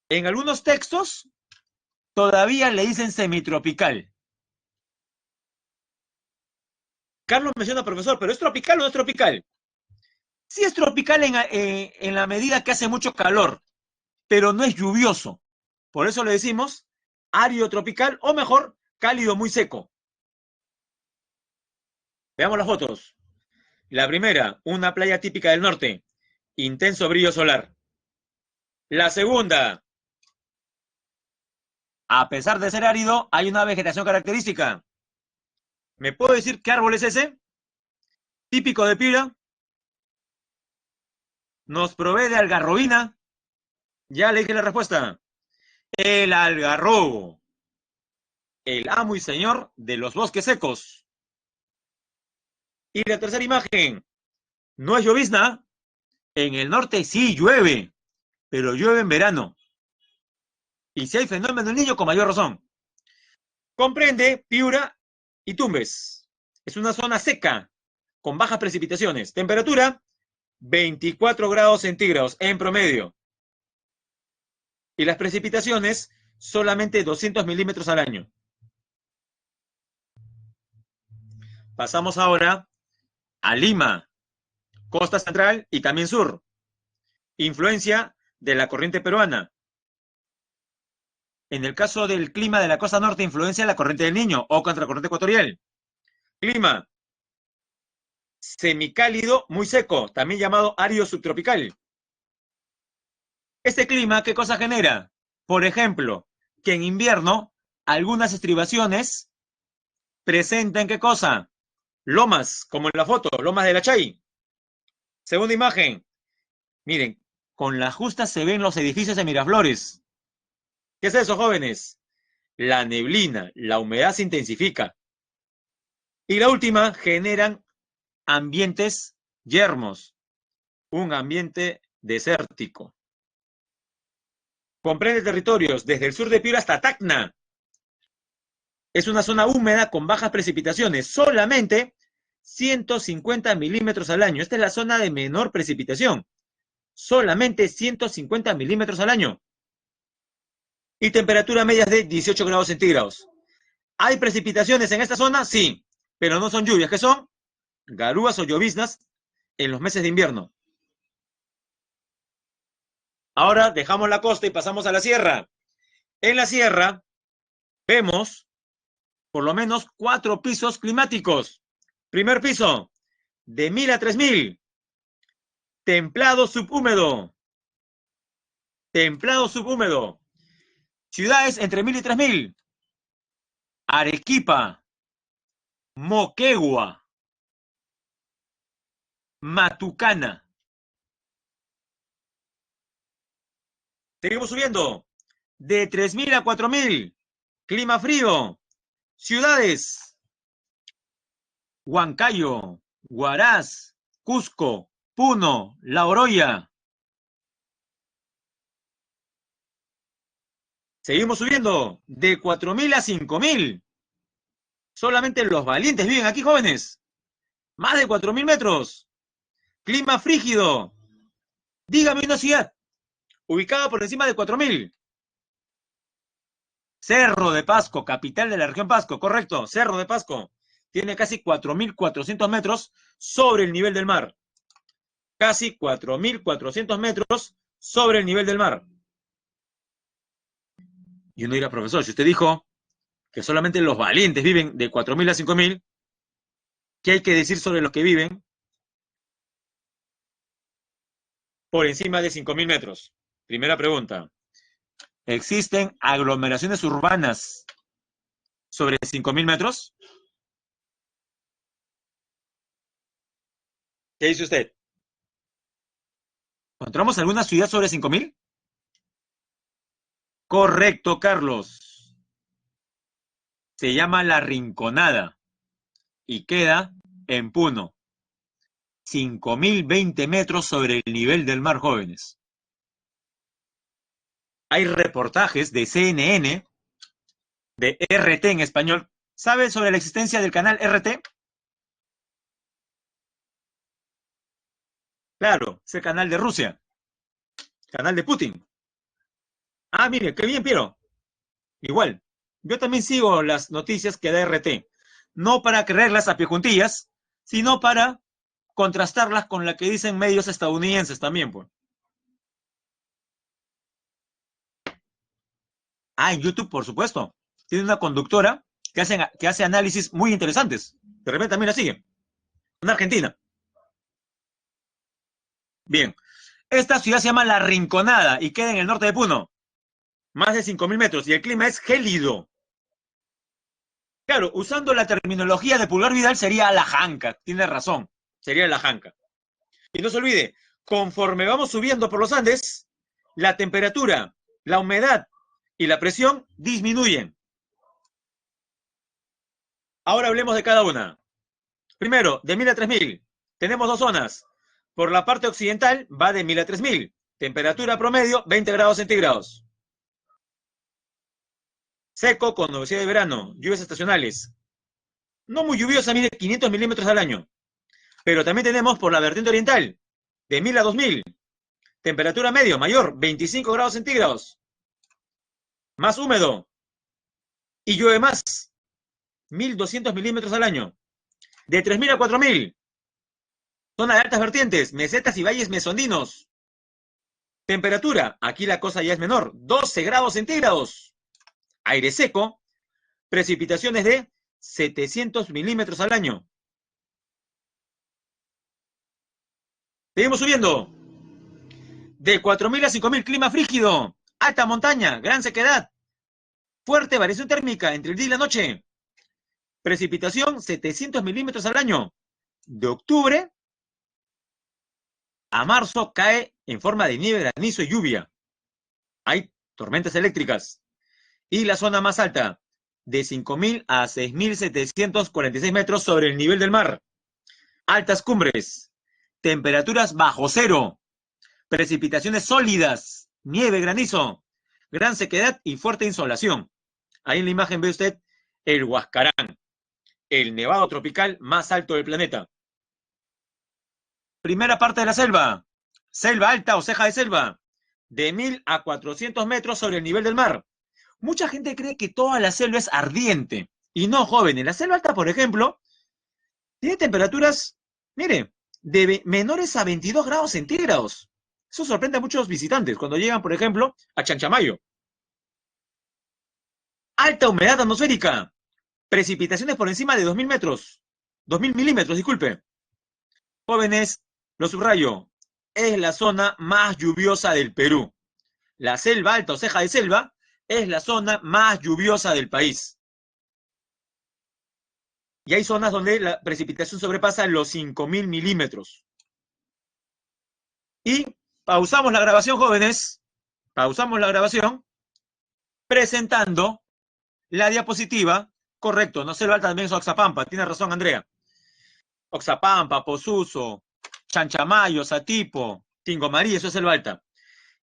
En algunos textos todavía le dicen semitropical. Carlos menciona, profesor, ¿pero es tropical o no es tropical? Sí es tropical en la medida que hace mucho calor, pero no es lluvioso. Por eso le decimos árido tropical, o mejor, cálido muy seco. Veamos las fotos. La primera, una playa típica del norte, intenso brillo solar. La segunda, a pesar de ser árido, hay una vegetación característica. ¿Me puedo decir qué árbol es ese? Típico de Piura. Nos provee de algarrobina. Ya le dije la respuesta. El algarrobo. El amo y señor de los bosques secos. Y la tercera imagen. No es llovizna. En el norte sí llueve, pero llueve en verano. Y si hay fenómeno del niño, con mayor razón. Comprende Piura y Tumbes. Es una zona seca, con bajas precipitaciones. Temperatura, 24 grados centígrados en promedio. Y las precipitaciones, solamente 200 milímetros al año. Pasamos ahora a Lima, costa central y también sur. Influencia de la corriente peruana. En el caso del clima de la costa norte, influencia de la corriente del Niño o contracorriente ecuatorial. Clima semicálido muy seco, también llamado árido subtropical. Este clima, ¿qué cosa genera? Por ejemplo, que en invierno algunas estribaciones presentan ¿qué cosa? Lomas, como en la foto, lomas de la Chay. Segunda imagen, miren, con la justa se ven los edificios de Miraflores. ¿Qué es eso, jóvenes? La neblina, la humedad se intensifica. Y la última, generan ambientes yermos, un ambiente desértico. Comprende territorios desde el sur de Piura hasta Tacna. Es una zona húmeda con bajas precipitaciones, solamente 150 milímetros al año. Esta es la zona de menor precipitación, solamente 150 milímetros al año. Y temperatura media de 18 grados centígrados. ¿Hay precipitaciones en esta zona? Sí, pero no son lluvias. ¿Qué son? Garúas o lloviznas en los meses de invierno. Ahora dejamos la costa y pasamos a la sierra. En la sierra vemos por lo menos 4 pisos climáticos. Primer piso, de 1000 a 3000. Templado subhúmedo. Templado subhúmedo. Ciudades entre 1000 y 3000. Arequipa, Moquegua, Matucana. Seguimos subiendo. De 3000 a 4000. Clima frío. Ciudades. Huancayo, Huaraz, Cusco, Puno, La Oroya. Seguimos subiendo. De 4000 a 5000. Solamente los valientes viven aquí, jóvenes. Más de 4000 metros. Clima frígido. Dígame una ciudad ubicada por encima de 4000. Cerro de Pasco, capital de la región Pasco, correcto. Cerro de Pasco. Tiene casi 4400 metros sobre el nivel del mar. Casi 4400 metros sobre el nivel del mar. Y uno dirá, profesor, si usted dijo que solamente los valientes viven de 4000 a 5000, ¿qué hay que decir sobre los que viven por encima de 5000 metros? Primera pregunta. ¿Existen aglomeraciones urbanas sobre 5000 metros? ¿Qué dice usted? ¿Encontramos alguna ciudad sobre 5000? Correcto, Carlos. Se llama La Rinconada y queda en Puno. 5020 metros sobre el nivel del mar, jóvenes. Hay reportajes de CNN, de RT en español. ¿Sabe sobre la existencia del canal RT? Claro, es el canal de Rusia, canal de Putin. Ah, mire, qué bien, Piero. Igual, yo también sigo las noticias que da RT, no para creerlas a pie juntillas, sino para contrastarlas con la que dicen medios estadounidenses también, pues. Ah, en YouTube, por supuesto. Tiene una conductora que hace análisis muy interesantes. De repente también la sigue. Una argentina. Bien. Esta ciudad se llama La Rinconada y queda en el norte de Puno. Más de 5000 metros. Y el clima es gélido. Claro, usando la terminología de Pulgar Vidal sería la janca. Tiene razón. Sería la janca. Y no se olvide, conforme vamos subiendo por los Andes, la temperatura, la humedad y la presión disminuyen. Ahora hablemos de cada una. Primero, de 1000 a 3000. Tenemos dos zonas. Por la parte occidental va de 1000 a 3000. Temperatura promedio 20 grados centígrados. Seco con nubosidad de verano, lluvias estacionales. No muy lluviosa, mide 500 milímetros al año. Pero también tenemos por la vertiente oriental, de 1000 a 2000. Temperatura medio, mayor, 25 grados centígrados. Más húmedo. Y llueve más, 1200 milímetros al año. De 3000 a 4000. Zona de altas vertientes, mesetas y valles mesondinos. Temperatura, aquí la cosa ya es menor, 12 grados centígrados. Aire seco, precipitaciones de 700 milímetros al año. Seguimos subiendo. De 4.000 a 5.000, clima frígido. Alta montaña, gran sequedad. Fuerte variación térmica entre el día y la noche. Precipitación 700 milímetros al año. De octubre a marzo cae en forma de nieve, granizo y lluvia. Hay tormentas eléctricas. Y la zona más alta, de 5.000 a 6.746 metros sobre el nivel del mar. Altas cumbres. Temperaturas bajo cero. Precipitaciones sólidas. Nieve, granizo. Gran sequedad y fuerte insolación. Ahí en la imagen ve usted el Huascarán, el nevado tropical más alto del planeta. Primera parte de la selva. Selva alta o ceja de selva. De 1.000 a 400 metros sobre el nivel del mar. Mucha gente cree que toda la selva es ardiente. Y no, jóvenes. La selva alta, por ejemplo, tiene temperaturas, mire, de menores a 22 grados centígrados. Eso sorprende a muchos visitantes cuando llegan, por ejemplo, a Chanchamayo. Alta humedad atmosférica. Precipitaciones por encima de 2.000 metros. 2.000 milímetros, disculpe. Jóvenes, lo subrayo, es la zona más lluviosa del Perú. La selva alta o ceja de selva es la zona más lluviosa del país. Y hay zonas donde la precipitación sobrepasa los 5.000 milímetros. Y pausamos la grabación, jóvenes. Pausamos la grabación presentando la diapositiva. Correcto, no selva alta también es Oxapampa. Tiene razón, Andrea. Oxapampa, Posuso, Chanchamayo, Satipo, Tingomarí, eso es selva alta.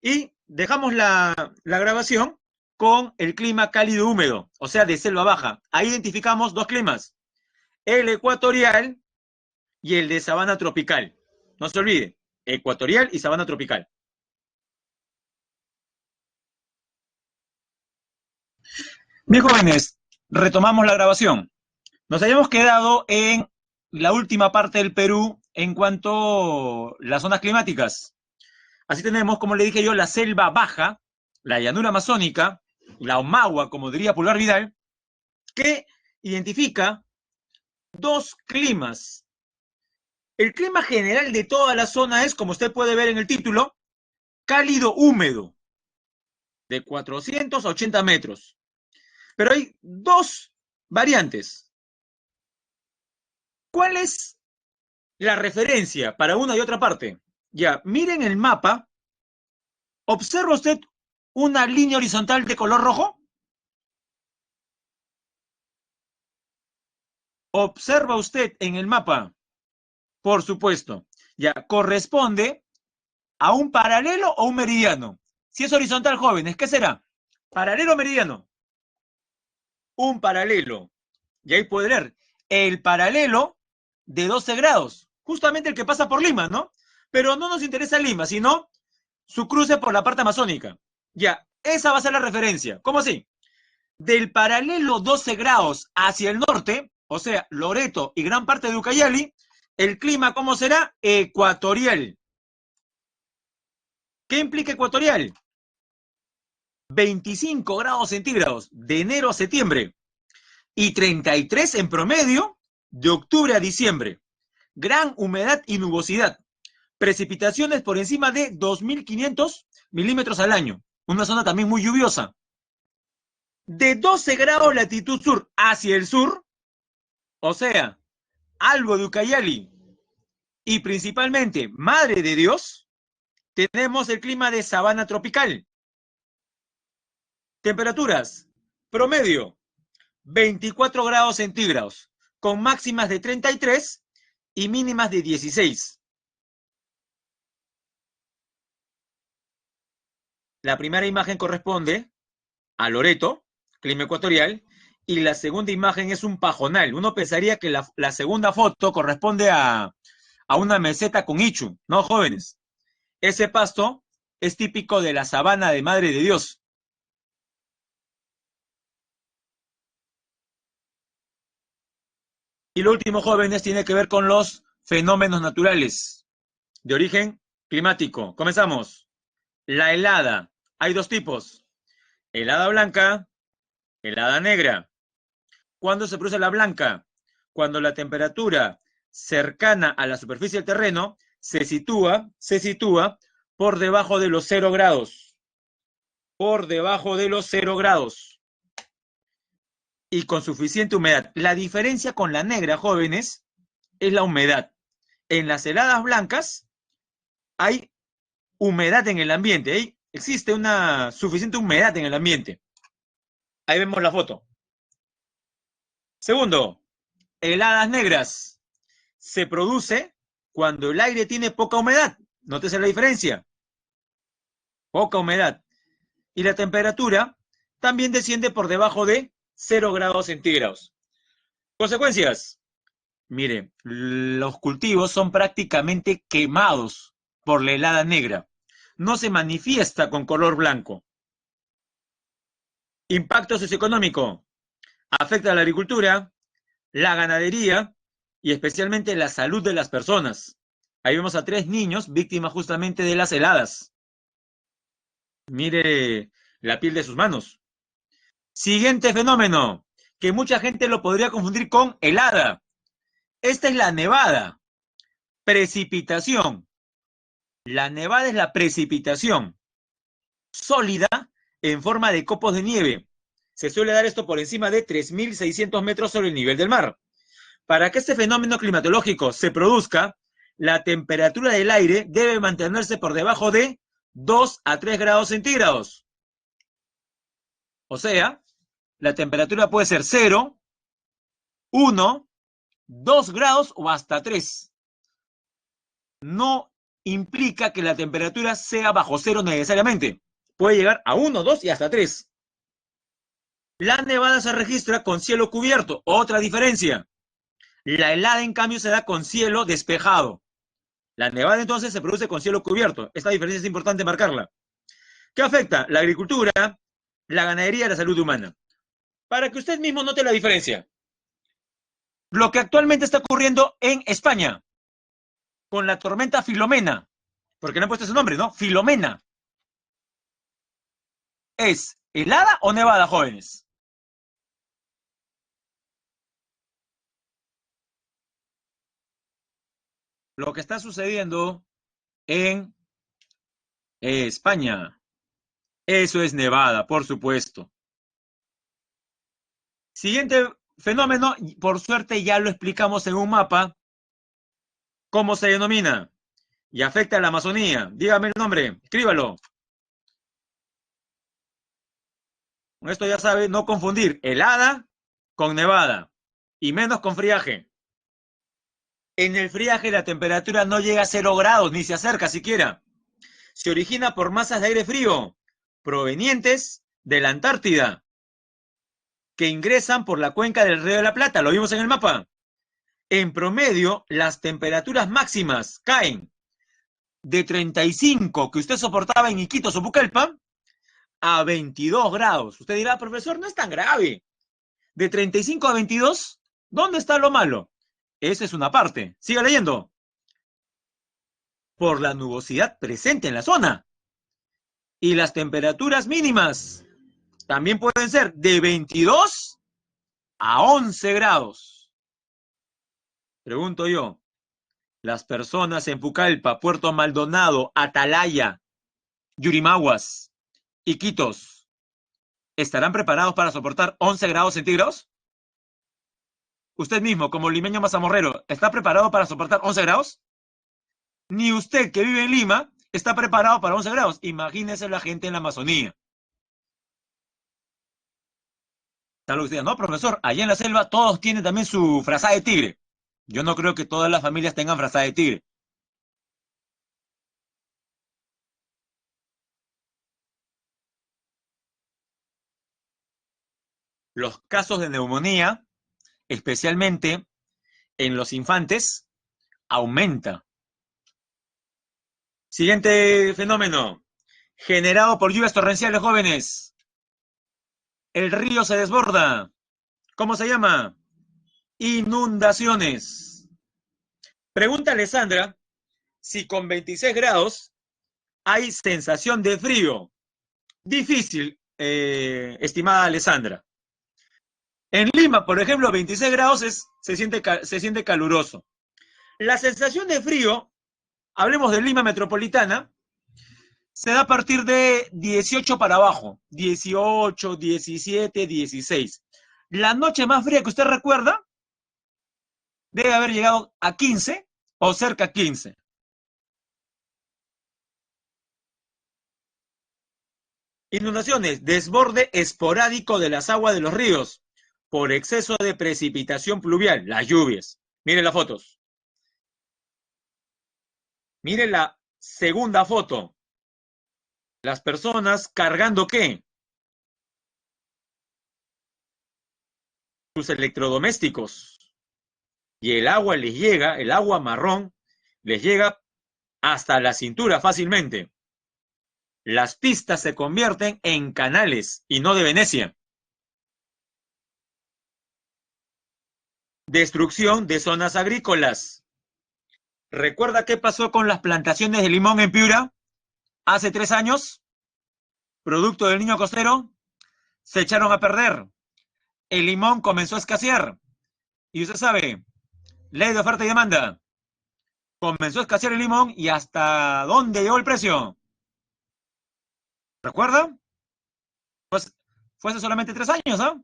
Y dejamos la grabación con el clima cálido húmedo, o sea, de selva baja. Ahí identificamos dos climas, el ecuatorial y el de sabana tropical. No se olvide, ecuatorial y sabana tropical. Bien, jóvenes, retomamos la grabación. Nos habíamos quedado en la última parte del Perú en cuanto a las zonas climáticas. Así tenemos, como le dije yo, la selva baja, la llanura amazónica, la Omagua, como diría Pulgar Vidal, que identifica dos climas. El clima general de toda la zona es, como usted puede ver en el título, cálido húmedo, de 480 metros. Pero hay dos variantes. ¿Cuál es la referencia para una y otra parte? Ya, miren el mapa. ¿Observa usted una línea horizontal de color rojo? ¿Observa usted en el mapa? Por supuesto. Ya, corresponde a un paralelo o un meridiano. Si es horizontal, jóvenes, ¿qué será? ¿Paralelo o meridiano? Un paralelo. Y ahí puede ver el paralelo de 12 grados. Justamente el que pasa por Lima, ¿no? Pero no nos interesa Lima, sino su cruce por la parte amazónica. Ya, esa va a ser la referencia. ¿Cómo así? Del paralelo 12 grados hacia el norte, o sea, Loreto y gran parte de Ucayali, el clima, ¿cómo será? Ecuatorial. ¿Qué implica ecuatorial? 25 grados centígrados de enero a septiembre y 33 en promedio de octubre a diciembre. Gran humedad y nubosidad. Precipitaciones por encima de 2.500 milímetros al año. Una zona también muy lluviosa. De 12 grados latitud sur hacia el sur, o sea, algo de Ucayali y principalmente Madre de Dios, tenemos el clima de sabana tropical. Temperaturas promedio 24 grados centígrados, con máximas de 33 y mínimas de 16. La primera imagen corresponde a Loreto, clima ecuatorial, y la segunda imagen es un pajonal. Uno pensaría que la segunda foto corresponde a una meseta con ichu, ¿no, jóvenes? Ese pasto es típico de la sabana de Madre de Dios. Y lo último, jóvenes, tiene que ver con los fenómenos naturales de origen climático. Comenzamos. La helada. Hay dos tipos. Helada blanca, helada negra. ¿Cuándo se produce la blanca? Cuando la temperatura cercana a la superficie del terreno se sitúa por debajo de los 0 grados. Por debajo de los 0 grados. Y con suficiente humedad. La diferencia con la negra, jóvenes, es la humedad. En las heladas blancas hay humedad en el ambiente. Existe una suficiente humedad en el ambiente. Ahí vemos la foto. Segundo, heladas negras. Se produce cuando el aire tiene poca humedad. Nótese la diferencia. Poca humedad. Y la temperatura también desciende por debajo de 0 grados centígrados. Consecuencias. Mire, los cultivos son prácticamente quemados por la helada negra. No se manifiesta con color blanco. Impacto socioeconómico. Afecta a la agricultura, la ganadería y especialmente la salud de las personas. Ahí vemos a 3 niños víctimas justamente de las heladas. Mire la piel de sus manos. Siguiente fenómeno, que mucha gente lo podría confundir con helada. Esta es la nevada. Precipitación. La nevada es la precipitación sólida en forma de copos de nieve. Se suele dar esto por encima de 3.600 metros sobre el nivel del mar. Para que este fenómeno climatológico se produzca, la temperatura del aire debe mantenerse por debajo de 2 a 3 grados centígrados. O sea, la temperatura puede ser 0, 1, 2 grados o hasta 3. No implica que la temperatura sea bajo 0 necesariamente. Puede llegar a 1, 2 y hasta 3. La nevada se registra con cielo cubierto. Otra diferencia. La helada, en cambio, se da con cielo despejado. La nevada, entonces, se produce con cielo cubierto. Esta diferencia es importante marcarla. ¿Qué afecta? La agricultura, la ganadería y la salud humana. Para que usted mismo note la diferencia. Lo que actualmente está ocurriendo en España con la tormenta Filomena, porque le han puesto ese nombre, ¿no? Filomena. ¿Es helada o nevada, jóvenes? Lo que está sucediendo en España, eso es nevada, por supuesto. Siguiente fenómeno, por suerte ya lo explicamos en un mapa. ¿Cómo se denomina? Y afecta a la Amazonía. Dígame el nombre, escríbalo. Con esto ya sabe, no confundir helada con nevada, y menos con friaje. En el friaje la temperatura no llega a 0 grados, ni se acerca siquiera. Se origina por masas de aire frío, provenientes de la Antártida, que ingresan por la cuenca del Río de la Plata, lo vimos en el mapa. En promedio, las temperaturas máximas caen de 35 que usted soportaba en Iquitos o Pucallpa a 22 grados. Usted dirá, profesor, no es tan grave. De 35 a 22, ¿dónde está lo malo? Esa es una parte. Siga leyendo. Por la nubosidad presente en la zona. Y las temperaturas mínimas también pueden ser de 22 a 11 grados. Pregunto yo, las personas en Pucallpa, Puerto Maldonado, Atalaya, Yurimaguas, Iquitos, ¿estarán preparados para soportar 11 grados centígrados? Usted mismo, como limeño mazamorrero, ¿está preparado para soportar 11 grados? Ni usted, que vive en Lima, está preparado para 11 grados. Imagínese la gente en la Amazonía. Tal vez digan, no, profesor, allá en la selva todos tienen también su frazada de tigre. Yo no creo que todas las familias tengan frazada de tigre. Los casos de neumonía, especialmente en los infantes, aumenta. Siguiente fenómeno, generado por lluvias torrenciales, jóvenes. El río se desborda. ¿Cómo se llama? Inundaciones. Pregunta Alessandra si con 26 grados hay sensación de frío. Difícil, estimada Alessandra. En Lima, por ejemplo, 26 grados se siente caluroso. La sensación de frío, hablemos de Lima metropolitana, Se da a partir de 18 para abajo. 18, 17, 16. La noche más fría que usted recuerda debe haber llegado a 15 o cerca a 15. Inundaciones, desborde esporádico de las aguas de los ríos por exceso de precipitación pluvial, las lluvias. Miren las fotos. Miren la segunda foto. Las personas cargando ¿qué? Sus electrodomésticos. Y el agua les llega, el agua marrón, les llega hasta la cintura fácilmente. Las pistas se convierten en canales y no de Venecia. Destrucción de zonas agrícolas. ¿Recuerda qué pasó con las plantaciones de limón en Piura hace 3 años? Producto del niño costero, se echaron a perder. El limón comenzó a escasear. Y usted sabe, ley de oferta y demanda. Comenzó a escasear el limón y ¿hasta dónde llegó el precio? ¿Recuerda? Pues fue hace solamente 3 años, ¿ah?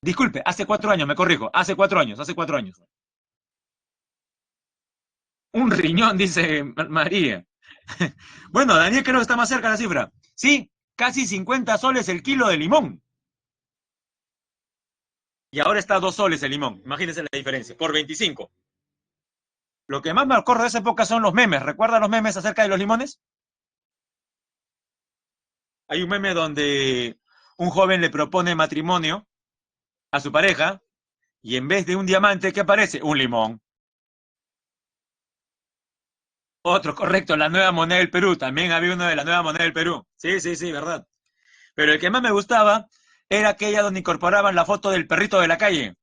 Disculpe, hace 4 años, me corrijo. Hace 4 años, hace 4 años. Un riñón, dice María. Bueno, Daniel creo que está más cerca de la cifra. Sí, casi 50 soles el kilo de limón. Y ahora está a 2 soles el limón. Imagínense la diferencia, por 25. Lo que más me acuerdo de esa época son los memes. ¿Recuerda los memes acerca de los limones? Hay un meme donde un joven le propone matrimonio a su pareja y en vez de un diamante, ¿qué aparece? Un limón. Otro, correcto, la nueva moneda del Perú. También había uno de la nueva moneda del Perú. Sí, sí, sí, verdad. Pero el que más me gustaba era aquella donde incorporaban la foto del perrito de la calle.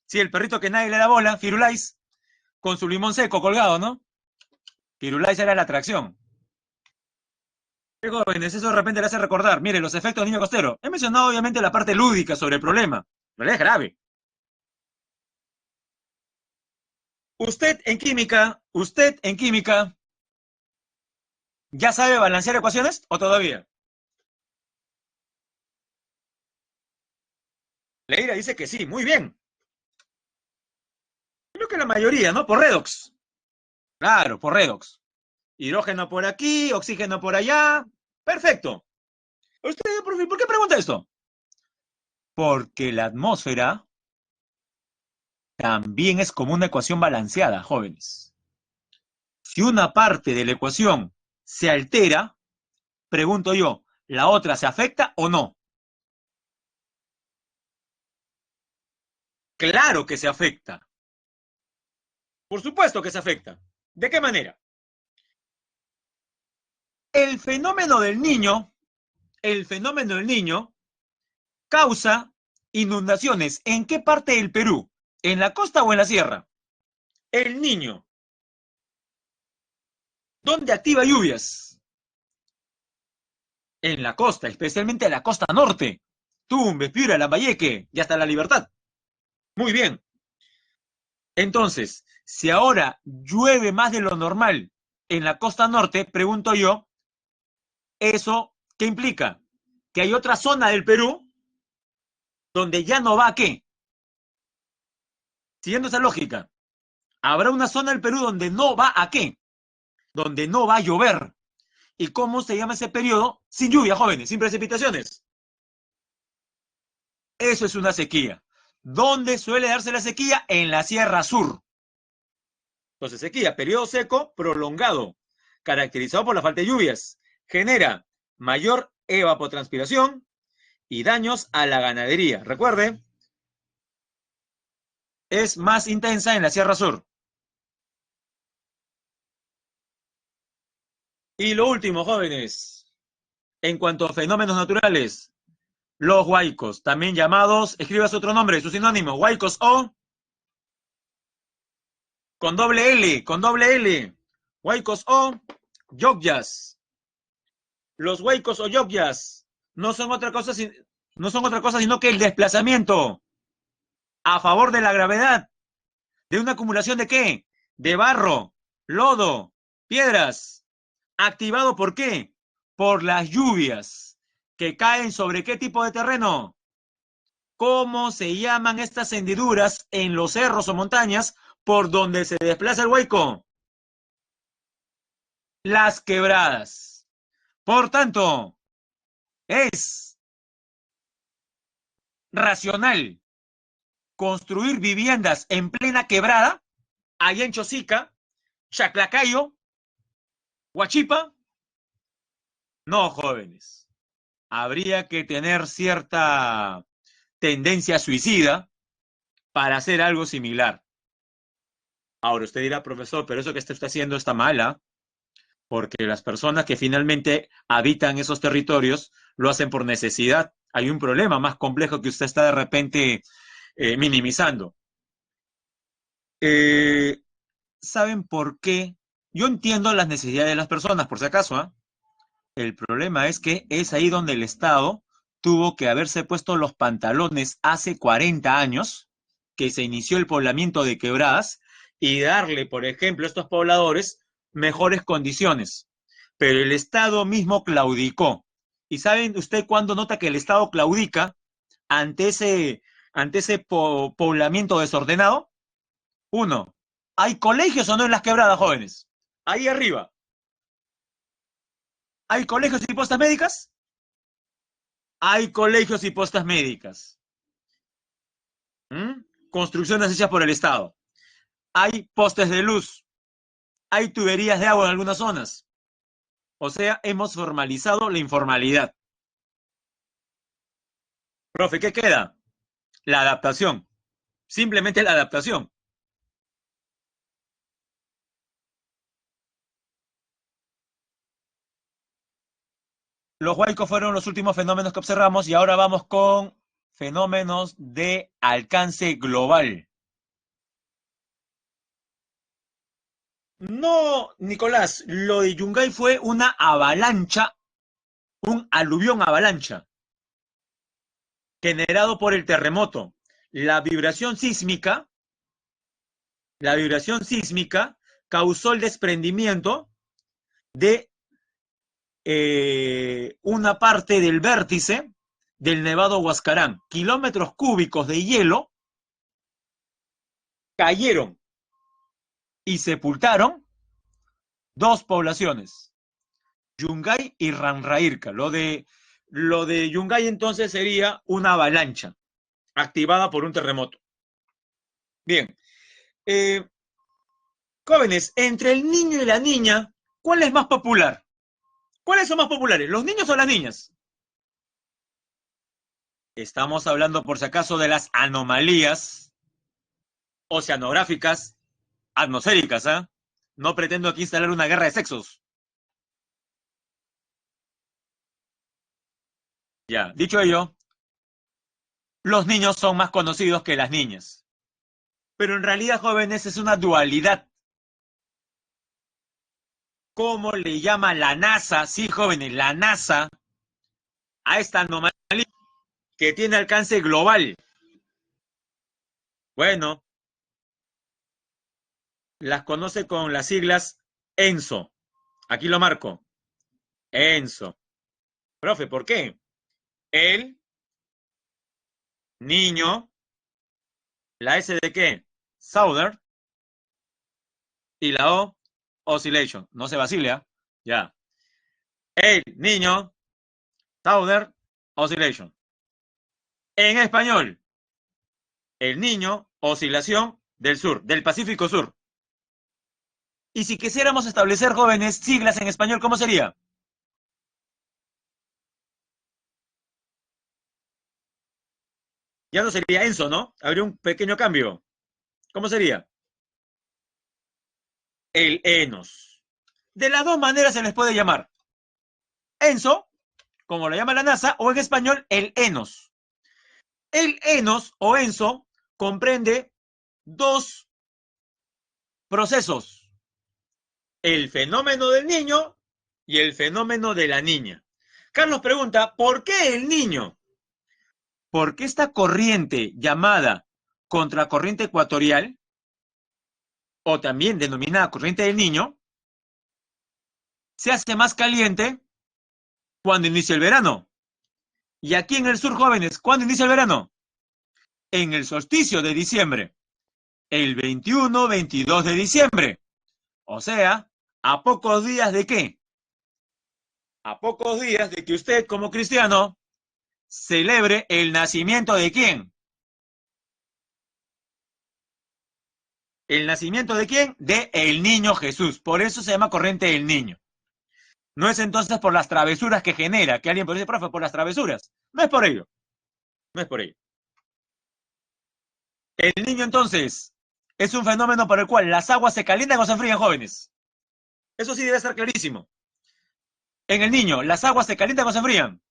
Sí, el perrito que nadie le da bola, Firulais, con su limón seco colgado, ¿no? Firulais era la atracción. Qué jóvenes, eso de repente le hace recordar. Mire, los efectos de niño costero. He mencionado obviamente la parte lúdica sobre el problema. Pero es grave. Usted en química, ¿ya sabe balancear ecuaciones o todavía? Leira dice que sí, muy bien. Creo que la mayoría, ¿no? Por redox. Claro, por redox. Hidrógeno por aquí, oxígeno por allá. Perfecto. ¿Usted, por qué pregunta esto? Porque la atmósfera también es como una ecuación balanceada, jóvenes. Si una parte de la ecuación se altera, pregunto yo, ¿la otra se afecta o no? Claro que se afecta. Por supuesto que se afecta. ¿De qué manera? El fenómeno del niño, el fenómeno del niño causa inundaciones. ¿En qué parte del Perú? ¿En la costa o en la sierra? El niño. ¿Dónde activa lluvias? En la costa, especialmente en la costa norte. Tumbes, Piura, Lambayeque y hasta La Libertad. Muy bien. Entonces, si ahora llueve más de lo normal en la costa norte, pregunto yo, ¿eso qué implica? Que hay otra zona del Perú donde ya no va a qué. Siguiendo esa lógica, habrá una zona del Perú donde no va a qué, donde no va a llover. ¿Y cómo se llama ese periodo? Sin lluvia, jóvenes, sin precipitaciones. Eso es una sequía. ¿Dónde suele darse la sequía? En la Sierra Sur. Entonces, sequía, periodo seco prolongado, caracterizado por la falta de lluvias, genera mayor evapotranspiración y daños a la ganadería. Recuerde, es más intensa en la Sierra Sur. Y lo último, jóvenes, en cuanto a fenómenos naturales, los huaicos, también llamados, escribas otro nombre, su sinónimo, huaicos o con doble L, huaicos o yogyas. Los huaicos o yogyas no son otra cosa, no son otra cosa sino que el desplazamiento a favor de la gravedad de una acumulación de qué? De barro, lodo, piedras. ¿Activado por qué? Por las lluvias que caen sobre qué tipo de terreno. ¿Cómo se llaman estas hendiduras en los cerros o montañas por donde se desplaza el huaico? Las quebradas. Por tanto, es racional construir viviendas en plena quebrada, allá en Chosica, Chaclacayo, Huachipa. No, jóvenes. Habría que tener cierta tendencia suicida para hacer algo similar. Ahora usted dirá, profesor, pero eso que usted está haciendo está mala, porque las personas que finalmente habitan esos territorios lo hacen por necesidad. Hay un problema más complejo que usted está de repente minimizando. Eh, ¿Saben por qué? Yo entiendo las necesidades de las personas, por si acaso, ¿eh? El problema es que es ahí donde el Estado tuvo que haberse puesto los pantalones hace 40 años, que se inició el poblamiento de quebradas, y darle, por ejemplo, a estos pobladores mejores condiciones. Pero el Estado mismo claudicó. ¿Y saben usted cuándo nota que el Estado claudica ante ese poblamiento desordenado? Uno, ¿hay colegios o no en las quebradas, jóvenes? Ahí arriba, ¿hay colegios y postas médicas? Hay colegios y postas médicas. ¿Mm? Construcciones hechas por el Estado. Hay postes de luz. Hay tuberías de agua en algunas zonas. O sea, hemos formalizado la informalidad. Profe, ¿qué queda? La adaptación. Simplemente la adaptación. Los huaicos fueron los últimos fenómenos que observamos y ahora vamos con fenómenos de alcance global. No, Nicolás, lo de Yungay fue una avalancha, un aluvión avalancha, generado por el terremoto. La vibración sísmica, la vibración sísmica causó el desprendimiento de una parte del vértice del Nevado Huascarán. Kilómetros cúbicos de hielo cayeron y sepultaron dos poblaciones, Yungay y Ranraírca. Lo de Yungay entonces sería una avalancha activada por un terremoto. Bien, eh, jóvenes, entre el niño y la niña, ¿cuál es más popular? ¿Cuáles son más populares, los niños o las niñas? Estamos hablando, por si acaso, de las anomalías oceanográficas atmosféricas, ¿ah? ¿Eh? No pretendo aquí instalar una guerra de sexos. Ya, dicho ello, los niños son más conocidos que las niñas. Pero en realidad, jóvenes, es una dualidad. ¿Cómo le llama la NASA? Sí, jóvenes, la NASA a esta anomalía que tiene alcance global. Bueno, las conoce con las siglas ENSO. Aquí lo marco. ENSO. Profe, ¿por qué? El niño, la S de qué? Southern, y la O, Oscillation. No se vacile, ¿eh? Ya. El niño, Southern, Oscillation. En español, el niño, oscilación del sur, del Pacífico Sur. Y si quisiéramos establecer, jóvenes, siglas en español, ¿cómo sería? Ya no sería ENSO, ¿no? Habría un pequeño cambio. ¿Cómo sería? El ENOS. De las dos maneras se les puede llamar. ENSO, como lo llama la NASA, o en español, el ENOS. El ENOS o ENSO comprende dos procesos: el fenómeno del niño y el fenómeno de la niña. Carlos pregunta, ¿por qué el niño? Porque esta corriente llamada contracorriente ecuatorial, o también denominada corriente del niño, se hace más caliente cuando inicia el verano. Y aquí en el sur, jóvenes, ¿cuándo inicia el verano? En el solsticio de diciembre, el 21-22 de diciembre. O sea, ¿a pocos días de qué? A pocos días de que usted, como cristiano, celebre el nacimiento de quién. ¿El nacimiento de quién? De el niño Jesús. Por eso se llama corriente del niño. No es entonces por las travesuras que genera, que alguien puede decir, profe, por las travesuras. No es por ello. No es por ello. El niño entonces es un fenómeno por el cual las aguas se calientan o se enfrían, jóvenes. Eso sí debe estar clarísimo. En el niño, ¿las aguas se calientan o se enfrían?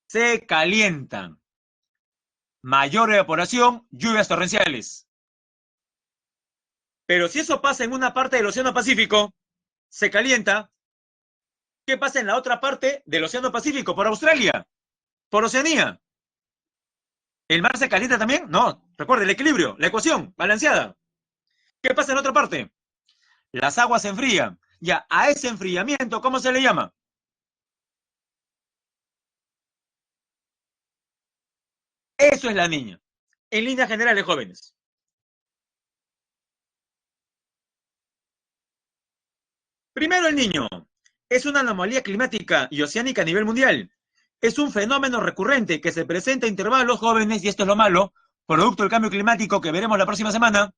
Se calientan. Mayor evaporación, lluvias torrenciales. Pero si eso pasa en una parte del Océano Pacífico, se calienta. ¿Qué pasa en la otra parte del Océano Pacífico? Por Australia, por Oceanía. ¿El mar se calienta también? No. Recuerde el equilibrio, la ecuación, balanceada. ¿Qué pasa en la otra parte? Las aguas se enfrían. Ya, a ese enfriamiento, ¿cómo se le llama? Eso es la niña. En líneas generales, jóvenes. Primero, el niño. Es una anomalía climática y oceánica a nivel mundial. Es un fenómeno recurrente que se presenta a intervalos, jóvenes, y esto es lo malo, producto del cambio climático que veremos la próxima semana,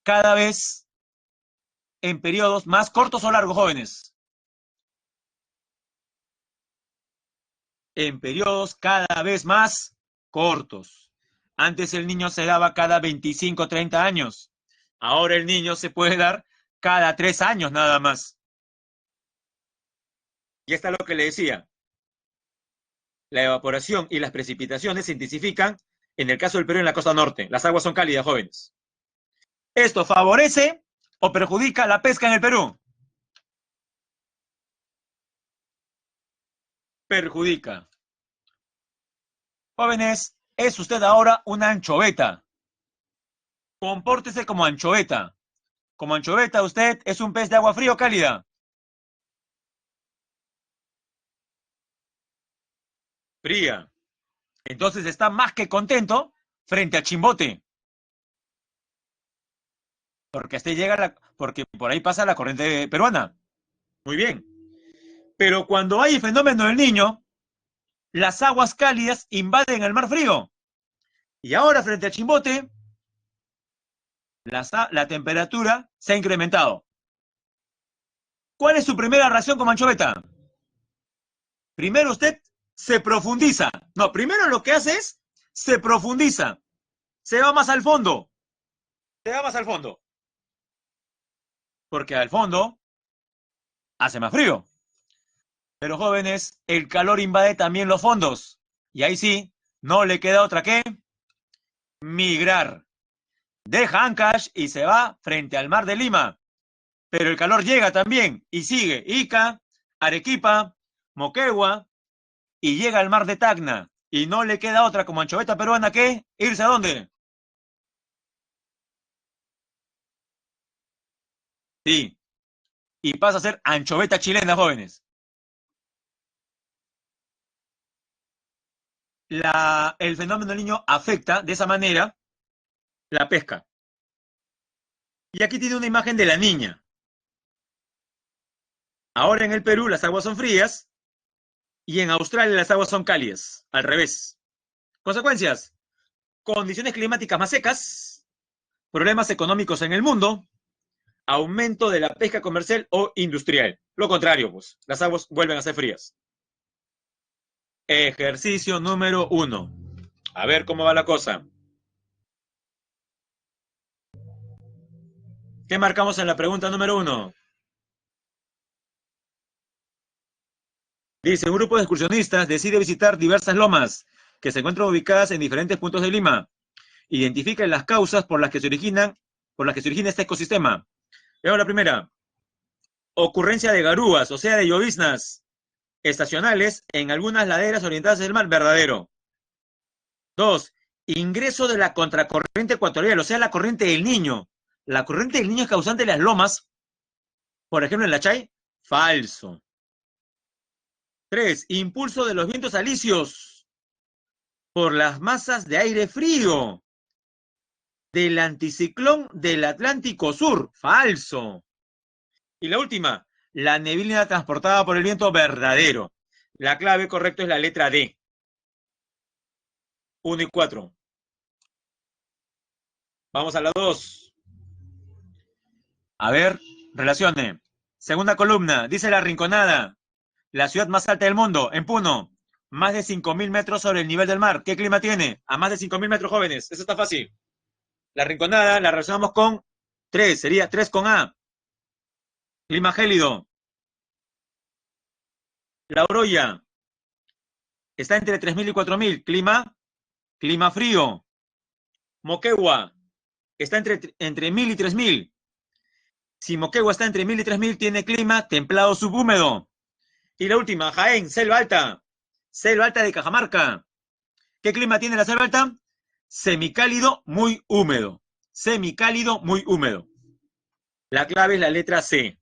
cada vez en periodos más cortos o largos, jóvenes. En periodos cada vez más cortos. Antes el niño se daba cada 25 o 30 años. Ahora el niño se puede dar cada 3 años nada más. Y está lo que le decía. La evaporación y las precipitaciones se intensifican en el caso del Perú en la costa norte. Las aguas son cálidas, jóvenes. ¿Esto favorece o perjudica la pesca en el Perú? Perjudica. Jóvenes, es usted ahora una anchoveta. Compórtese como anchoveta. Como anchoveta, usted es un pez de agua fría o cálida. Fría. Entonces está más que contento frente a Chimbote. Porque porque por ahí pasa la corriente peruana. Muy bien. Pero cuando hay el fenómeno del niño, las aguas cálidas invaden el mar frío. Y ahora frente a Chimbote, la temperatura se ha incrementado. ¿Cuál es su primera reacción como anchoveta? Primero usted se profundiza. No, primero lo que hace es se profundiza. Se va más al fondo. Se va más al fondo. Porque al fondo hace más frío. Pero jóvenes, el calor invade también los fondos. Y ahí sí, no le queda otra que migrar. Deja Ancash y se va frente al mar de Lima. Pero el calor llega también y sigue Ica, Arequipa, Moquegua y llega al mar de Tacna. Y no le queda otra como anchoveta peruana que irse a dónde. Sí, y pasa a ser anchoveta chilena, jóvenes. El fenómeno del niño afecta de esa manera la pesca. Y aquí tiene una imagen de la niña. Ahora en el Perú las aguas son frías y en Australia las aguas son cálidas. Al revés. Consecuencias: condiciones climáticas más secas, problemas económicos en el mundo, aumento de la pesca comercial o industrial. Lo contrario, pues, las aguas vuelven a ser frías. Ejercicio número 1. A ver cómo va la cosa. ¿Qué marcamos en la pregunta número 1? Dice, un grupo de excursionistas decide visitar diversas lomas que se encuentran ubicadas en diferentes puntos de Lima. Identifica las causas por las que se origina este ecosistema. Veamos la primera. Ocurrencia de garúas, o sea, de lloviznas estacionales en algunas laderas orientadas del mar. Verdadero. 2. Ingreso de la contracorriente ecuatorial, o sea, la corriente del Niño. La corriente del Niño es causante de las lomas Por ejemplo, en la Chay, falso. 3. Impulso de los vientos alisios por las masas de aire frío del anticiclón del Atlántico Sur. Falso. Y la última, la neblina transportada por el viento, verdadero. La clave correcta es la letra D. 1 y 4. Vamos a la 2. A ver, relacione. Segunda columna, dice La Rinconada, la ciudad más alta del mundo, en Puno, más de 5.000 metros sobre el nivel del mar. ¿Qué clima tiene? A más de 5.000 metros, jóvenes. Eso está fácil. La Rinconada la relacionamos con 3, sería 3 con A. Clima gélido. La Oroya está entre 3.000 y 4.000. Clima frío. Moquegua está entre 1.000 y 3.000. Si Moquegua está entre 1.000 y 3.000, tiene clima templado subhúmedo. Y la última, Jaén, selva alta. Selva alta de Cajamarca. ¿Qué clima tiene la selva alta? Semicálido, muy húmedo. Semicálido, muy húmedo. La clave es la letra C.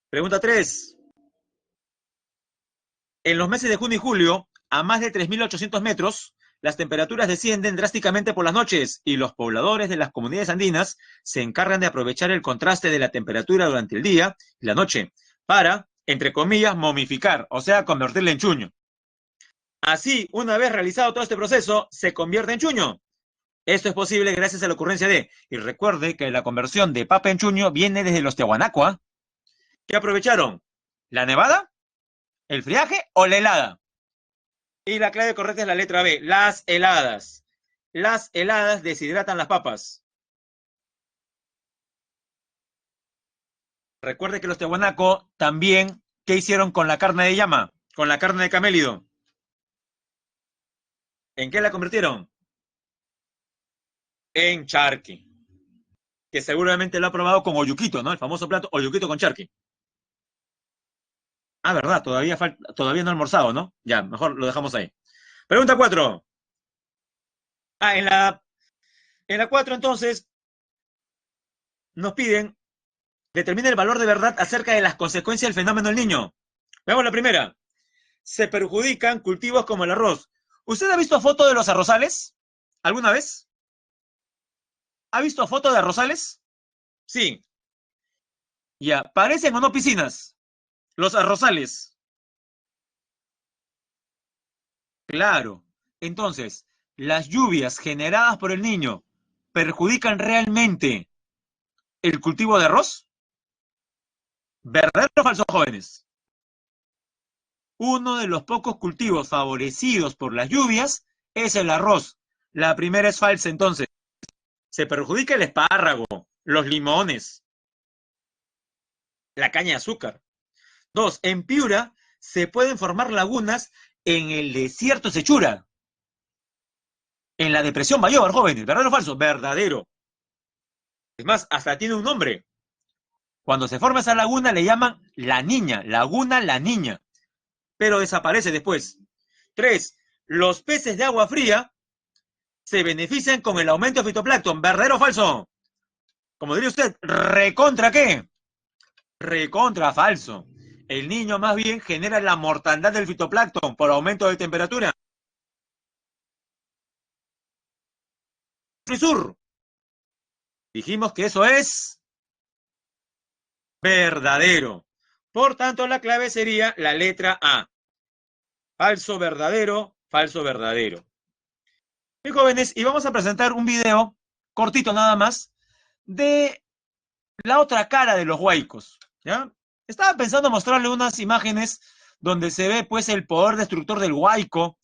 Pregunta 3. En los meses de junio y julio, a más de 3.800 metros, las temperaturas descienden drásticamente por las noches y los pobladores de las comunidades andinas se encargan de aprovechar el contraste de la temperatura durante el día y la noche para, entre comillas, momificar, o sea, convertirla en chuño. Así, una vez realizado todo este proceso, se convierte en chuño. Esto es posible gracias a la ocurrencia de, y recuerde que la conversión de papa en chuño viene desde los Tiahuanaco. ¿Qué aprovecharon? ¿La nevada? ¿El friaje o la helada? Y la clave correcta es la letra B, las heladas. Las heladas deshidratan las papas. Recuerde que los Tiahuanaco también, ¿qué hicieron con la carne de llama? Con la carne de camélido. ¿En qué la convirtieron? En charqui. Que seguramente lo ha probado con oyuquito, ¿no? El famoso plato oyuquito con charqui. Ah, verdad, todavía no he almorzado, ¿no? Ya, mejor lo dejamos ahí. Pregunta 4. Ah, en la 4 entonces nos piden determine el valor de verdad acerca de las consecuencias del fenómeno del niño. Veamos la primera. Se perjudican cultivos como el arroz. ¿Usted ha visto foto de los arrozales? ¿Alguna vez? ¿Ha visto foto de arrozales? Sí. Ya, ¿parecen o no piscinas? Los arrozales. Claro. Entonces, las lluvias generadas por el niño perjudican realmente el cultivo de arroz. ¿Verdadero o falso, jóvenes? Uno de los pocos cultivos favorecidos por las lluvias es el arroz. La primera es falsa, entonces. Se perjudica el espárrago, los limones, la caña de azúcar. 2. En Piura se pueden formar lagunas en el desierto Sechura, en la depresión Bayobar, jóvenes. ¿Verdadero o falso? Verdadero. Es más, hasta tiene un nombre. Cuando se forma esa laguna le llaman la niña, laguna la niña, pero desaparece después. 3. Los peces de agua fría se benefician con el aumento de fitoplancton. ¿Verdadero o falso? Como diría usted, ¿recontra qué? Recontra falso. El niño más bien genera la mortandad del fitoplancton por aumento de temperatura. Sur. Dijimos que eso es verdadero. Por tanto, la clave sería la letra A. Falso, verdadero, falso, verdadero. Muy jóvenes, y vamos a presentar un video cortito nada más de la otra cara de los huaicos, ¿ya? Estaba pensando mostrarle unas imágenes donde se ve pues el poder destructor del huaico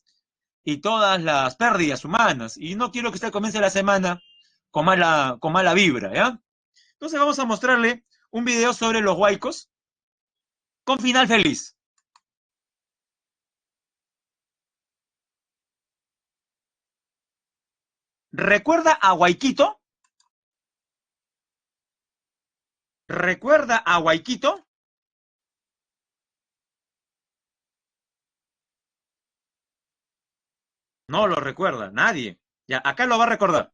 y todas las pérdidas humanas, y no quiero que usted comience la semana con mala vibra, ¿ya? Entonces vamos a mostrarle un video sobre los huaicos con final feliz. ¿Recuerda a Huayquito? ¿Recuerda a Huayquito? No lo recuerda, nadie. Ya, acá lo va a recordar.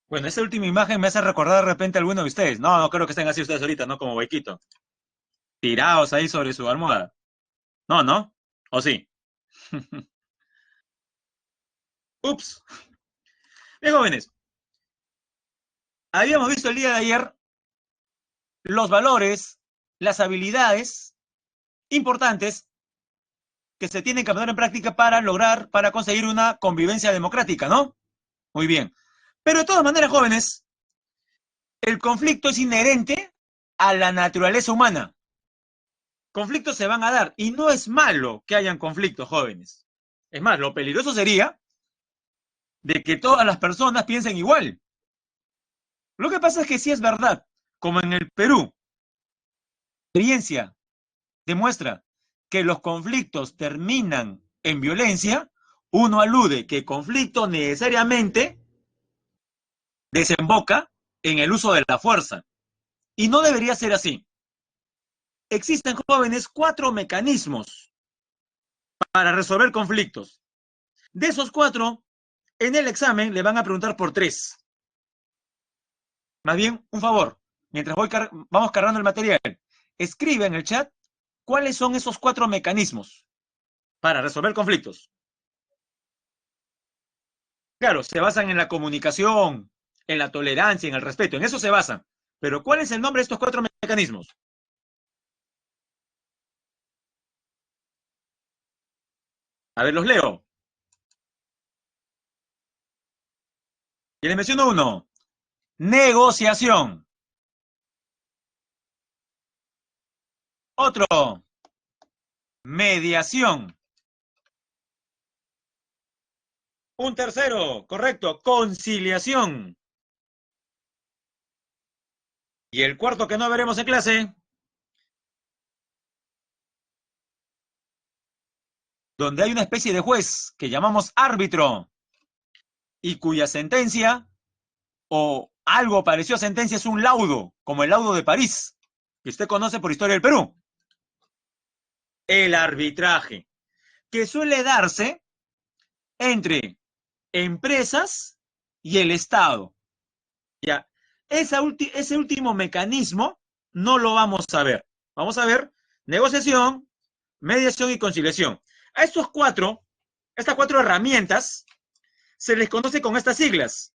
Bueno, esa última imagen me hace recordar de repente a alguno de ustedes. No, no creo que estén así ustedes ahorita, ¿no? Como Boiquito. Tirados ahí sobre su almohada. No, ¿no? ¿O sí? Ups. Bien, jóvenes. Habíamos visto el día de ayer los valores, las habilidades importantes que se tienen que poner en práctica para lograr, para conseguir una convivencia democrática, ¿no? Muy bien. Pero de todas maneras, jóvenes, el conflicto es inherente a la naturaleza humana. Conflictos se van a dar y no es malo que hayan conflictos, jóvenes. Es más, lo peligroso sería de que todas las personas piensen igual. Lo que pasa es que sí es verdad, como en el Perú, la experiencia demuestra que los conflictos terminan en violencia, uno alude que conflicto necesariamente desemboca en el uso de la fuerza. Y no debería ser así. Existen, jóvenes, 4 mecanismos para resolver conflictos. De esos 4, en el examen le van a preguntar por 3. Más bien, un favor, mientras vamos cargando el material, escribe en el chat cuáles son esos 4 mecanismos para resolver conflictos. Claro, se basan en la comunicación, en la tolerancia, en el respeto, en eso se basan. Pero ¿cuál es el nombre de estos 4 mecanismos? A ver, los leo. Y les menciono uno. Negociación. Otro. Mediación. Un tercero, correcto, conciliación. Y el cuarto que no veremos en clase, donde hay una especie de juez que llamamos árbitro y cuya sentencia o algo parecido a sentencia es un laudo, como el laudo de París, que usted conoce por historia del Perú. El arbitraje, que suele darse entre empresas y el Estado. Ya, ese último mecanismo no lo vamos a ver. Vamos a ver negociación, mediación y conciliación. A estas 4 herramientas, se les conoce con estas siglas.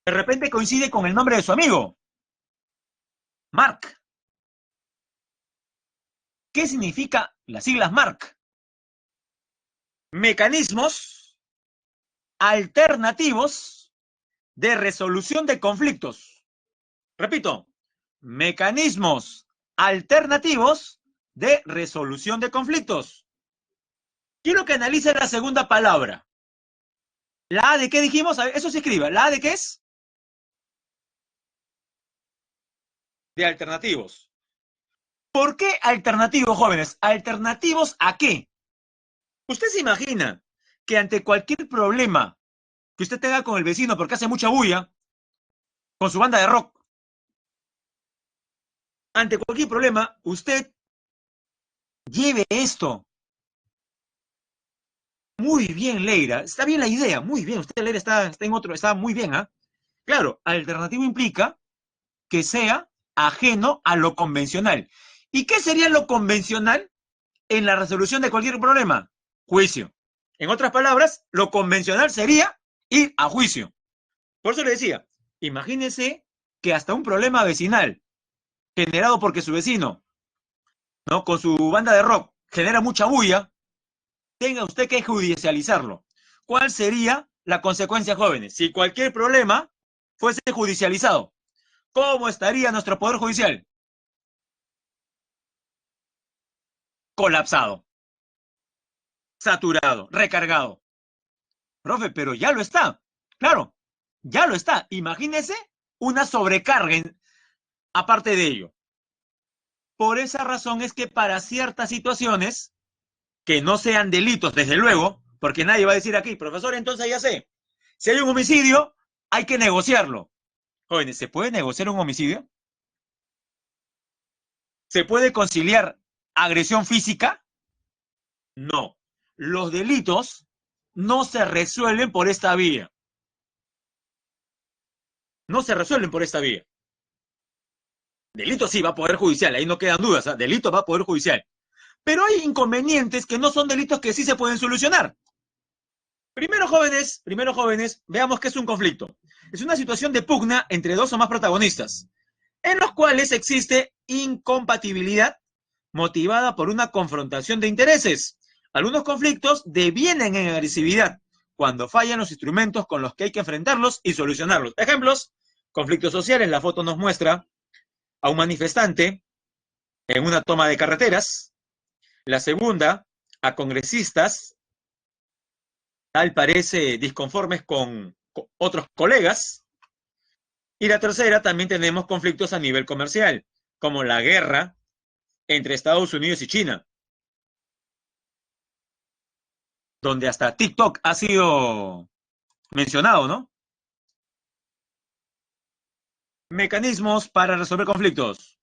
De repente coincide con el nombre de su amigo, Mark. ¿Qué significa las siglas Mark? Mecanismos alternativos de resolución de conflictos. Repito, mecanismos alternativos de resolución de conflictos. Quiero que analice la segunda palabra. ¿La A de qué dijimos? A ver, eso se escriba. ¿La A de qué es? De alternativos. ¿Por qué alternativos, jóvenes? ¿Alternativos a qué? ¿Usted se imagina que ante cualquier problema que usted tenga con el vecino porque hace mucha bulla, con su banda de rock, ante cualquier problema, usted lleve esto? Muy bien, Leira. Está bien la idea. Muy bien. Usted, Leira, está en otro. Está muy bien, ¿ah? Claro, alternativo implica que sea ajeno a lo convencional. ¿Y qué sería lo convencional en la resolución de cualquier problema? Juicio. En otras palabras, lo convencional sería ir a juicio. Por eso le decía, imagínese que hasta un problema vecinal generado porque su vecino, ¿no? Con su banda de rock genera mucha bulla, tenga usted que judicializarlo. ¿Cuál sería la consecuencia, jóvenes? Si cualquier problema fuese judicializado, ¿cómo estaría nuestro Poder Judicial? Colapsado, saturado, recargado. Profe, pero ya lo está. Claro, ya lo está. Imagínese una sobrecarga aparte de ello. Por esa razón es que para ciertas situaciones que no sean delitos, desde luego, porque nadie va a decir aquí, profesor, entonces ya sé, si hay un homicidio, hay que negociarlo. Jóvenes, ¿se puede negociar un homicidio? ¿Se puede conciliar agresión física? No. Los delitos no se resuelven por esta vía. No se resuelven por esta vía. Delito sí va a poder judicial, ahí no quedan dudas, ¿eh? Delito va a poder judicial. Pero hay inconvenientes que no son delitos que sí se pueden solucionar. Primero jóvenes, veamos qué es un conflicto. Es una situación de pugna entre dos o más protagonistas, en los cuales existe incompatibilidad motivada por una confrontación de intereses. Algunos conflictos devienen en agresividad cuando fallan los instrumentos con los que hay que enfrentarlos y solucionarlos. Ejemplos, conflictos sociales. La foto nos muestra a un manifestante en una toma de carreteras. La segunda, a congresistas, tal parece disconformes con otros colegas. Y la tercera, también tenemos conflictos a nivel comercial, como la guerra entre Estados Unidos y China, donde hasta TikTok ha sido mencionado, ¿no? Mecanismos para resolver conflictos.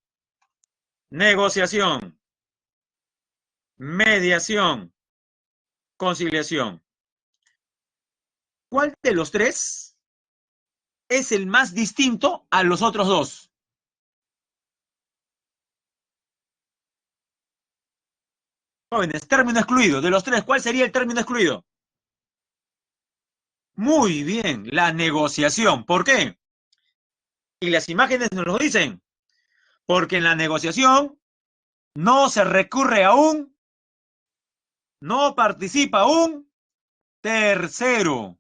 Negociación, mediación, conciliación. ¿Cuál de los tres es el más distinto a los otros dos? Jóvenes, término excluido. De los tres, ¿cuál sería el término excluido? Muy bien, la negociación. ¿Por qué? Y las imágenes nos lo dicen. Porque en la negociación no se recurre a no participa un tercero.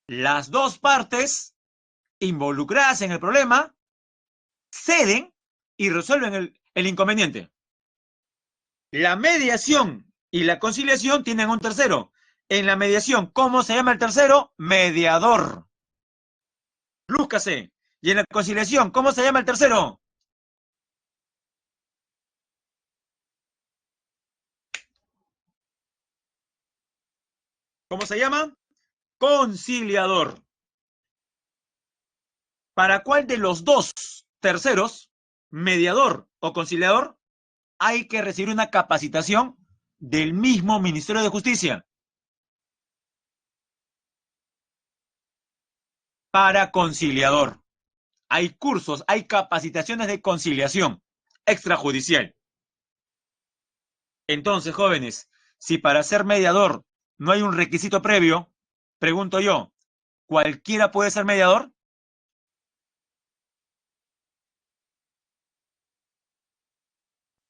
Las dos partes involucradas en el problema ceden y resuelven el inconveniente. La mediación y la conciliación tienen un tercero. En la mediación, ¿cómo se llama el tercero? Mediador. Lúzcase. Y en la conciliación, ¿cómo se llama el tercero? ¿Cómo se llama? Conciliador. ¿Para cuál de los dos terceros, mediador o conciliador, hay que recibir una capacitación del mismo Ministerio de Justicia? Para conciliador. Hay cursos, hay capacitaciones de conciliación extrajudicial. Entonces, jóvenes, si para ser mediador no hay un requisito previo, pregunto yo, ¿cualquiera puede ser mediador?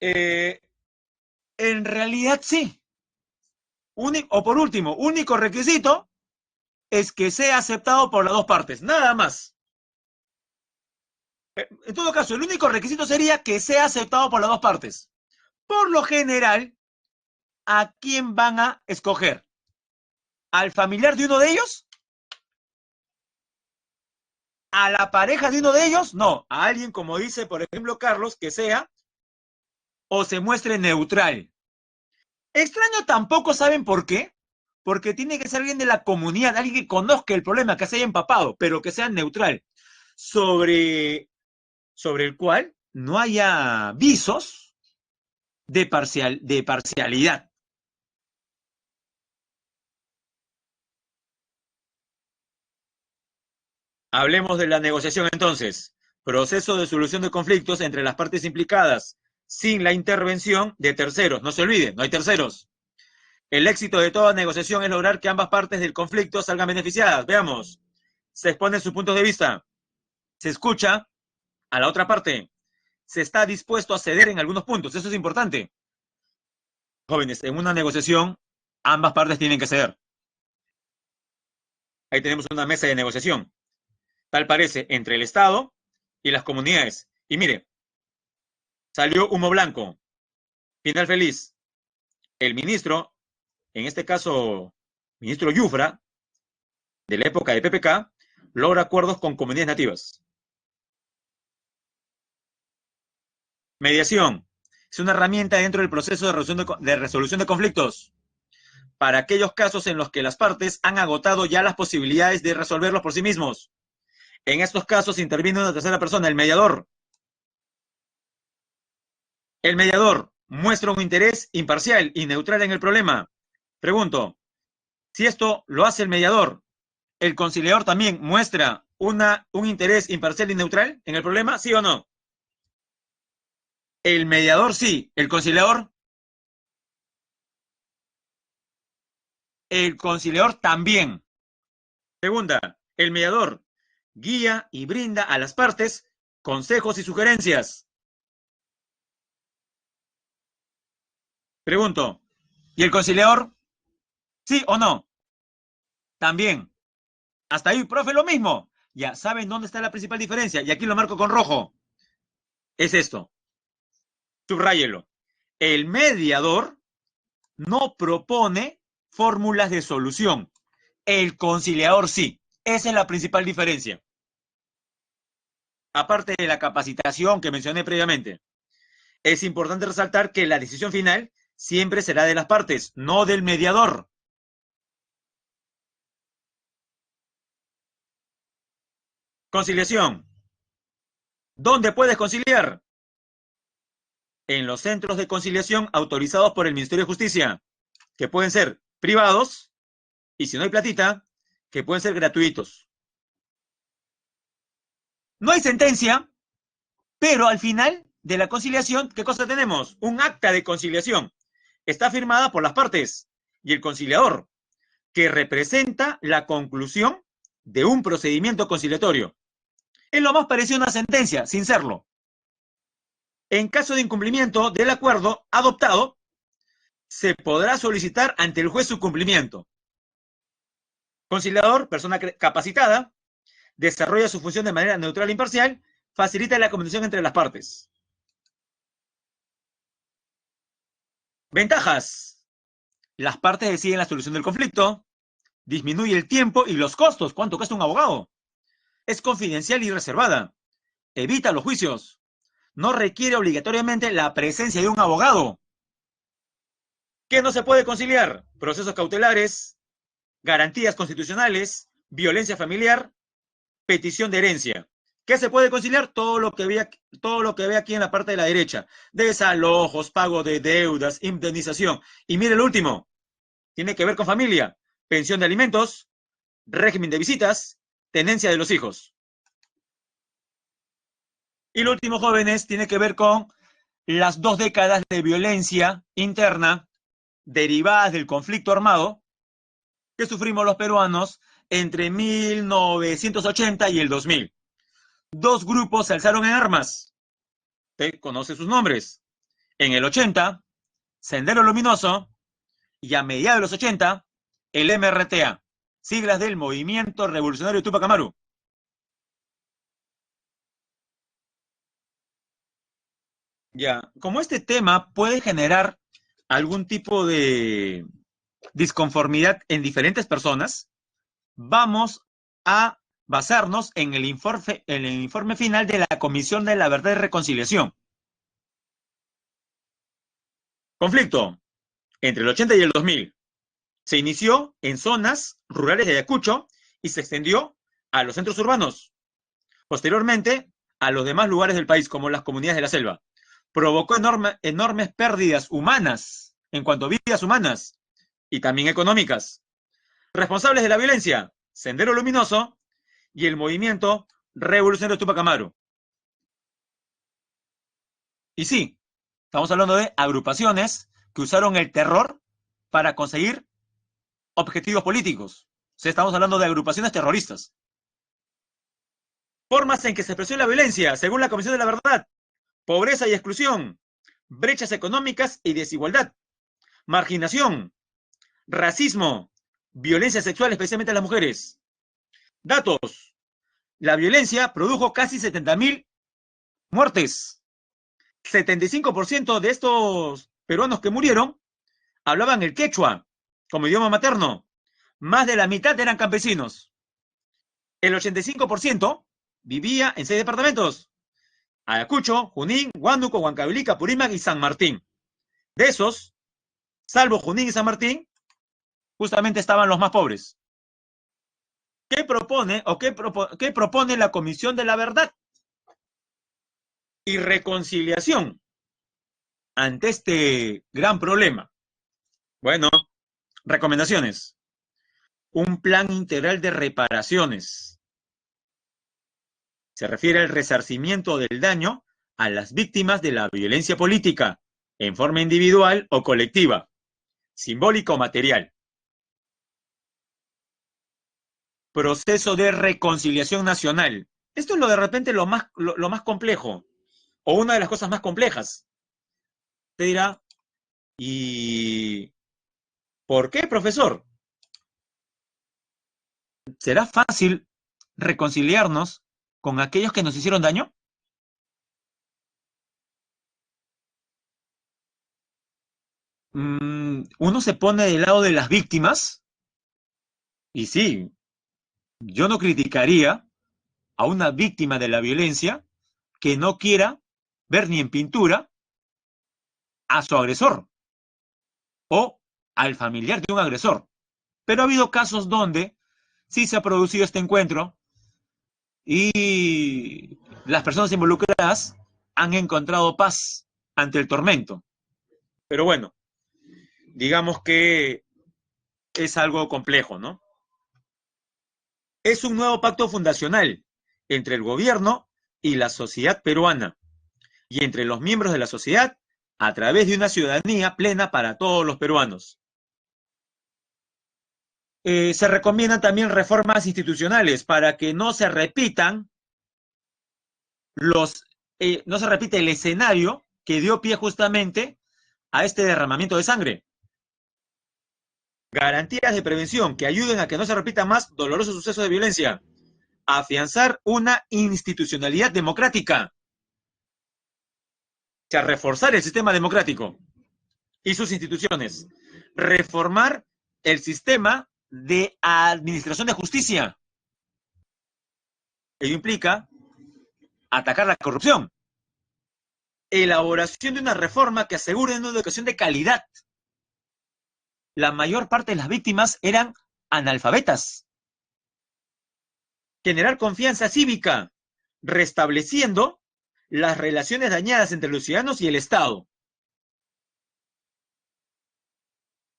Eh, en realidad sí. O por último, único requisito es que sea aceptado por las dos partes, nada más. En todo caso, el único requisito sería que sea aceptado por las dos partes. Por lo general, ¿a quién van a escoger? ¿Al familiar de uno de ellos? ¿A la pareja de uno de ellos? No, a alguien, como dice, por ejemplo, Carlos, que sea o se muestre neutral. Extraño tampoco, ¿saben por qué? Porque tiene que ser alguien de la comunidad, alguien que conozca el problema, que se haya empapado, pero que sea neutral, sobre, sobre el cual no haya visos de parcialidad. Hablemos de la negociación entonces. Proceso de solución de conflictos entre las partes implicadas, sin la intervención de terceros. No se olviden, no hay terceros. El éxito de toda negociación es lograr que ambas partes del conflicto salgan beneficiadas. Veamos. Se exponen sus puntos de vista. Se escucha a la otra parte. Se está dispuesto a ceder en algunos puntos. Eso es importante. Jóvenes, en una negociación, ambas partes tienen que ceder. Ahí tenemos una mesa de negociación. Tal parece entre el Estado y las comunidades. Y mire, salió humo blanco. Final feliz. El ministro, en este caso, ministro Yufra, de la época de PPK, logra acuerdos con comunidades nativas. Mediación. Es una herramienta dentro del proceso de resolución de conflictos para aquellos casos en los que las partes han agotado ya las posibilidades de resolverlos por sí mismos. En estos casos interviene una tercera persona, el mediador. El mediador muestra un interés imparcial y neutral en el problema. Pregunto, Si esto lo hace el mediador, ¿el conciliador también muestra un interés imparcial y neutral en el problema? ¿Sí o no? El mediador sí, el conciliador. El conciliador también. Segunda, el mediador guía y brinda a las partes consejos y sugerencias. Pregunto, ¿y el conciliador? ¿Sí o no? También. Hasta ahí, profe, lo mismo. Ya saben dónde está la principal diferencia. Y aquí lo marco con rojo. Es esto. Subráyelo. El mediador no propone fórmulas de solución. El conciliador sí. Esa es la principal diferencia. Aparte de la capacitación que mencioné previamente, es importante resaltar que la decisión final siempre será de las partes, no del mediador. Conciliación. ¿Dónde puedes conciliar? En los centros de conciliación autorizados por el Ministerio de Justicia, que pueden ser privados, y si no hay platita, que pueden ser gratuitos. No hay sentencia, pero al final de la conciliación, ¿qué cosa tenemos? Un acta de conciliación. Está firmada por las partes y el conciliador, que representa la conclusión de un procedimiento conciliatorio. Es lo más parecido a una sentencia, sin serlo. En caso de incumplimiento del acuerdo adoptado, se podrá solicitar ante el juez su cumplimiento. Conciliador, persona capacitada, desarrolla su función de manera neutral e imparcial, facilita la comunicación entre las partes. Ventajas. Las partes deciden la solución del conflicto, disminuye el tiempo y los costos. ¿Cuánto cuesta un abogado? Es confidencial y reservada, evita los juicios, no requiere obligatoriamente la presencia de un abogado. ¿Qué no se puede conciliar? Procesos cautelares, garantías constitucionales, violencia familiar, petición de herencia. ¿Qué se puede conciliar? Todo lo que ve aquí en la parte de la derecha. Desalojos, pago de deudas, indemnización. Y mire el último, tiene que ver con familia, pensión de alimentos, régimen de visitas, tenencia de los hijos. Y lo último, jóvenes, tiene que ver con las 2 décadas de violencia interna derivadas del conflicto armado que sufrimos los peruanos entre 1980 y el 2000. 2 grupos se alzaron en armas. Usted conoce sus nombres. En el 80, Sendero Luminoso, y a mediados de los 80, el MRTA, siglas del Movimiento Revolucionario Tupac Amaru. Ya, como este tema puede generar algún tipo de disconformidad en diferentes personas, vamos a basarnos en el informe final de la Comisión de la Verdad y Reconciliación. Conflicto entre el 80 y el 2000. Se inició en zonas rurales de Ayacucho y se extendió a los centros urbanos. Posteriormente, a los demás lugares del país, como las comunidades de la selva. Provocó enormes pérdidas humanas en cuanto a vidas humanas y también económicas. Responsables de la violencia, Sendero Luminoso y el movimiento revolucionario Tupac Amaru. Y sí, estamos hablando de agrupaciones que usaron el terror para conseguir objetivos políticos. O sea, estamos hablando de agrupaciones terroristas. Formas en que se expresó la violencia, según la Comisión de la Verdad: pobreza y exclusión, brechas económicas y desigualdad, marginación, racismo, violencia sexual, especialmente a las mujeres. Datos: la violencia produjo casi 70.000 muertes. 75% de estos peruanos que murieron hablaban el quechua como idioma materno. Más de la mitad eran campesinos. El 85% vivía en 6 departamentos: Ayacucho, Junín, Huánuco, Huancavelica, Purímac y San Martín. De esos, salvo Junín y San Martín, justamente estaban los más pobres. ¿Qué propone qué propone la Comisión de la Verdad y Reconciliación ante este gran problema? Bueno, recomendaciones. un plan integral de reparaciones. Se refiere al resarcimiento del daño a las víctimas de la violencia política, en forma individual o colectiva, simbólica o material. Proceso de reconciliación nacional. Esto es lo de repente lo más complejo, o una de las cosas más complejas. Te dirá, ¿y por qué, profesor? ¿Será fácil reconciliarnos con aquellos que nos hicieron daño? Uno se pone del lado de las víctimas y sí, yo no criticaría a una víctima de la violencia que no quiera ver ni en pintura a su agresor o al familiar de un agresor. Pero ha habido casos donde sí se ha producido este encuentro y las personas involucradas han encontrado paz ante el tormento. Pero bueno, digamos que es algo complejo, ¿no? Es un nuevo pacto fundacional entre el gobierno y la sociedad peruana y entre los miembros de la sociedad a través de una ciudadanía plena para todos los peruanos. Se recomiendan también reformas institucionales para que no se repitan no se repite el escenario que dio pie justamente a este derramamiento de sangre. Garantías de prevención que ayuden a que no se repitan más dolorosos sucesos de violencia. Afianzar una institucionalidad democrática. O sea, reforzar el sistema democrático y sus instituciones. Reformar el sistema de administración de justicia. Ello implica atacar la corrupción. Elaboración de una reforma que asegure una educación de calidad. La mayor parte de las víctimas eran analfabetas. Generar confianza cívica, restableciendo las relaciones dañadas entre los ciudadanos y el Estado.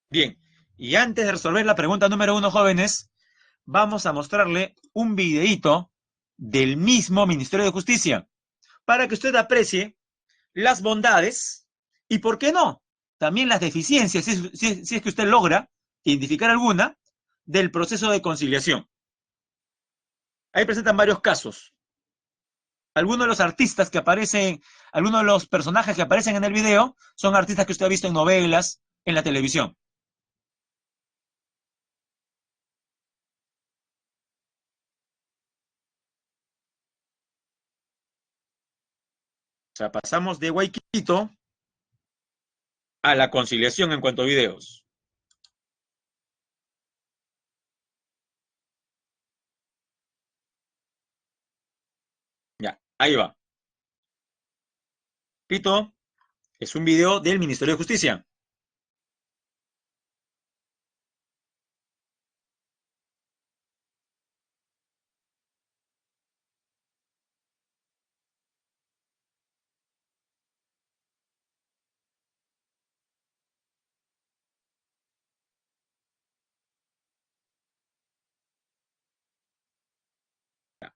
Bien, y antes de resolver la pregunta número 1, jóvenes, vamos a mostrarle un videíto del mismo Ministerio de Justicia para que usted aprecie las bondades y, ¿por qué no?, también las deficiencias, si es que usted logra identificar alguna, del proceso de conciliación. Ahí presentan varios casos. Algunos de los artistas que aparecen, algunos de los personajes que aparecen en el video son artistas que usted ha visto en novelas, en la televisión. O sea, pasamos de Waikito a la conciliación en cuanto a videos. Ya, ahí va. Pito es un video del Ministerio de Justicia. Ya.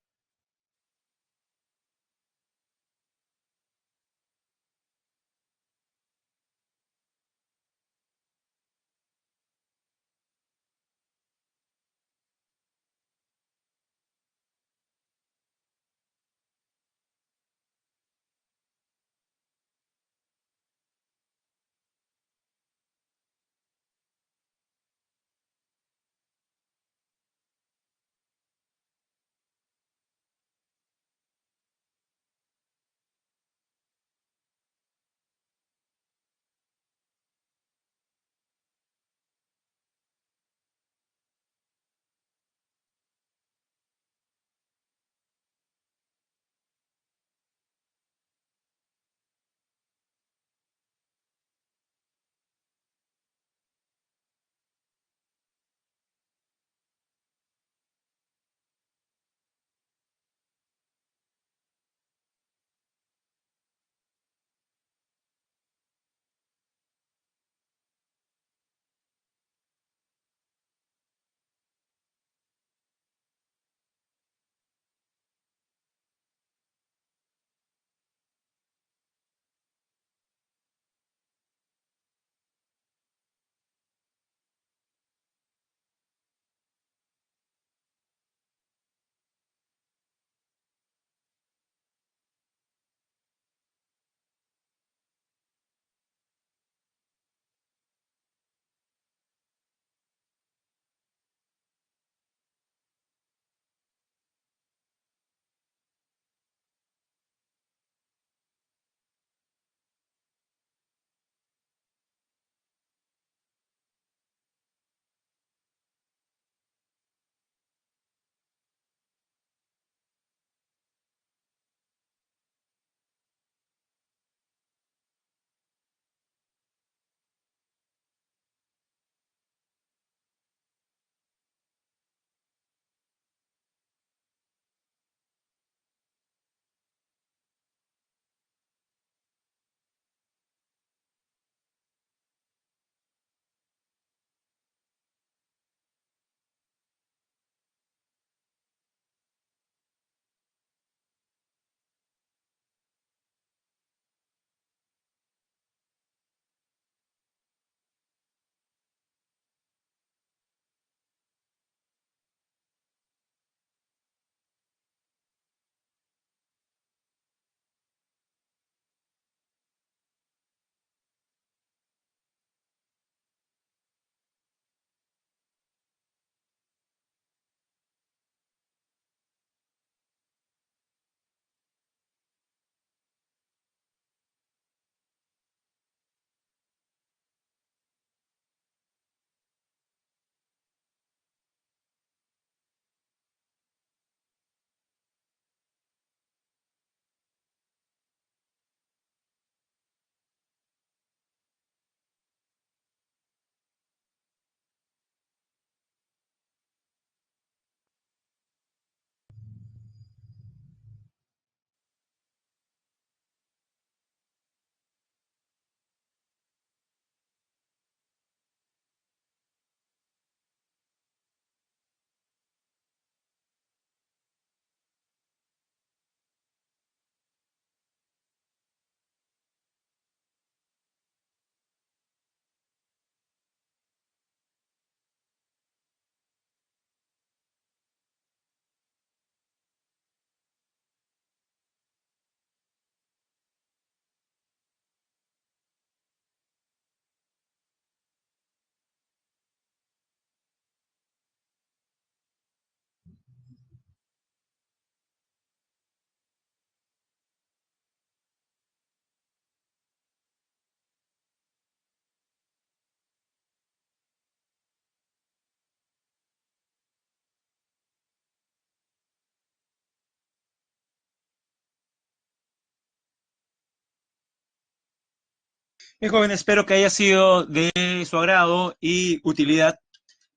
Bien, jóvenes, espero que haya sido de su agrado y utilidad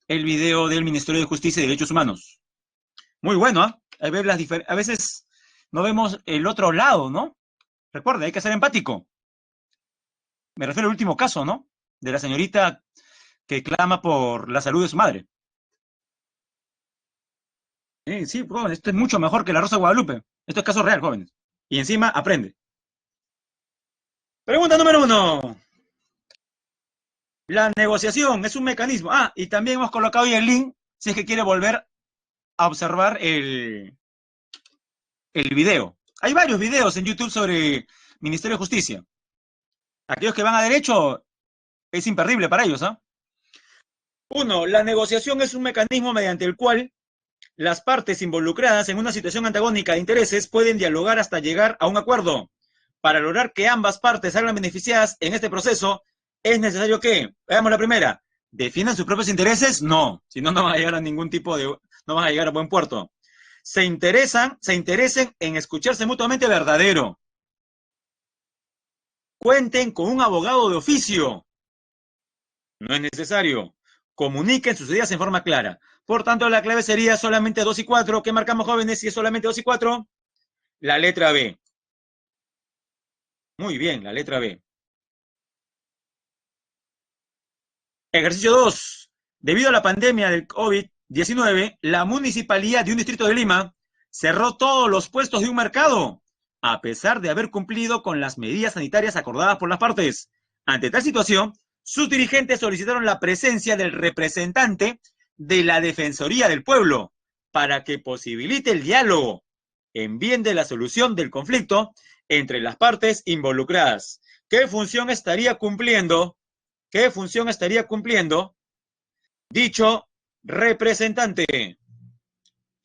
el video del Ministerio de Justicia y Derechos Humanos. Muy bueno, ¿ah? A veces no vemos el otro lado, ¿no? Recuerda, hay que ser empático. Me refiero al último caso, ¿no? De la señorita que clama por la salud de su madre. Sí, jóvenes, esto es mucho mejor que la Rosa de Guadalupe. Esto es caso real, jóvenes. Y encima aprende. Pregunta número 1. La negociación es un mecanismo. Ah, y también hemos colocado ahí el link si es que quiere volver a observar el video. Hay varios videos en YouTube sobre Ministerio de Justicia. Aquellos que van a derecho es imperdible para ellos, ¿ah? 1. La negociación es un mecanismo mediante el cual las partes involucradas en una situación antagónica de intereses pueden dialogar hasta llegar a un acuerdo. Para lograr que ambas partes salgan beneficiadas en este proceso, es necesario que, veamos la primera, ¿defiendan sus propios intereses? No, si no, no van a llegar a ningún tipo de, no van a llegar a buen puerto. Se interesen en escucharse mutuamente verdadero. Cuenten con un abogado de oficio. No es necesario. Comuniquen sus ideas en forma clara. Por tanto, la clave sería solamente 2 y 4. ¿Qué marcamos, jóvenes, si es solamente 2 y 4? La letra B. Muy bien, la letra B. Ejercicio 2. Debido a la pandemia del COVID-19, la municipalidad de un distrito de Lima cerró todos los puestos de un mercado, a pesar de haber cumplido con las medidas sanitarias acordadas por las partes. Ante tal situación, sus dirigentes solicitaron la presencia del representante de la Defensoría del Pueblo para que posibilite el diálogo en bien de la solución del conflicto entre las partes involucradas. ¿Qué función estaría cumpliendo? ¿Qué función estaría cumpliendo dicho representante?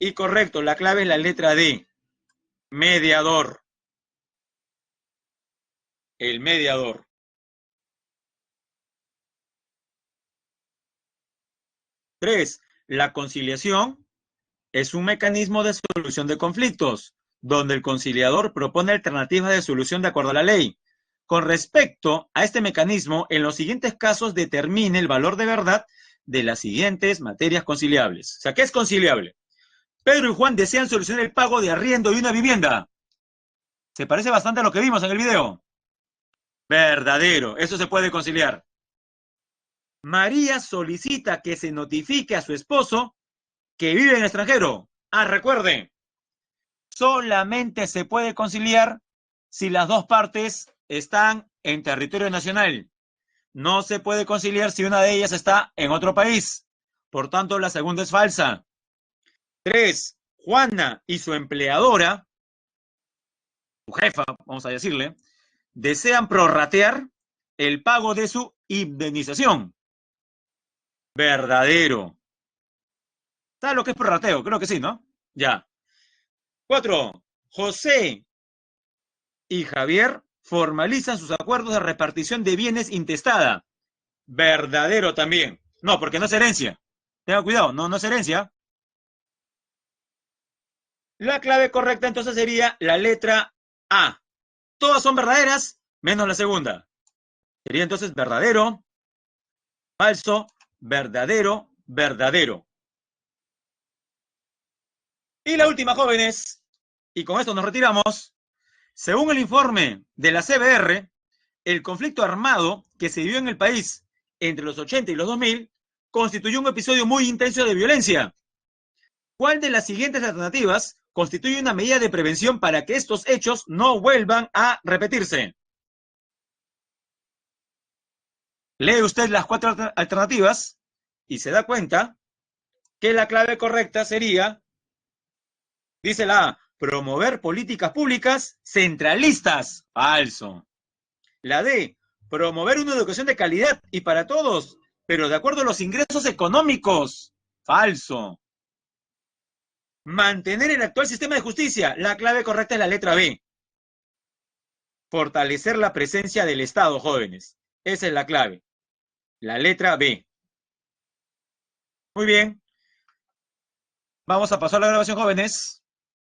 Y correcto, la clave es la letra D. Mediador. El mediador. 3. La conciliación es un mecanismo de solución de conflictos, donde el conciliador propone alternativas de solución de acuerdo a la ley. Con respecto a este mecanismo, en los siguientes casos determine el valor de verdad de las siguientes materias conciliables. O sea, ¿qué es conciliable? Pedro y Juan desean solucionar el pago de arriendo de una vivienda. Se parece bastante a lo que vimos en el video. Verdadero, eso se puede conciliar. María solicita que se notifique a su esposo que vive en el extranjero. Ah, recuerde, solamente se puede conciliar si las dos partes están en territorio nacional. No se puede conciliar si una de ellas está en otro país. Por tanto, la segunda es falsa. 3. Juana y su empleadora, su jefa, vamos a decirle, desean prorratear el pago de su indemnización. Verdadero. ¿Sabes lo que es prorrateo? Creo que sí, ¿no? Ya. 4. José y Javier formalizan sus acuerdos de repartición de bienes intestada. Verdadero también. No, porque no es herencia. Tenga cuidado, no, no es herencia. La clave correcta entonces sería la letra A. Todas son verdaderas, menos la segunda. Sería entonces verdadero, falso, verdadero, verdadero. Y la última, jóvenes, y con esto nos retiramos. Según el informe de la CBR, el conflicto armado que se vivió en el país entre los 80 y los 2000 constituyó un episodio muy intenso de violencia. ¿Cuál de las siguientes alternativas constituye una medida de prevención para que estos hechos no vuelvan a repetirse? Lee usted las 4 alternativas y se da cuenta que la clave correcta sería, dice la A, promover políticas públicas centralistas. Falso. La D, promover una educación de calidad y para todos, pero de acuerdo a los ingresos económicos. Falso. Mantener el actual sistema de justicia. La clave correcta es la letra B. Fortalecer la presencia del Estado, jóvenes. Esa es la clave. La letra B. Muy bien. Vamos a pasar a la grabación, jóvenes.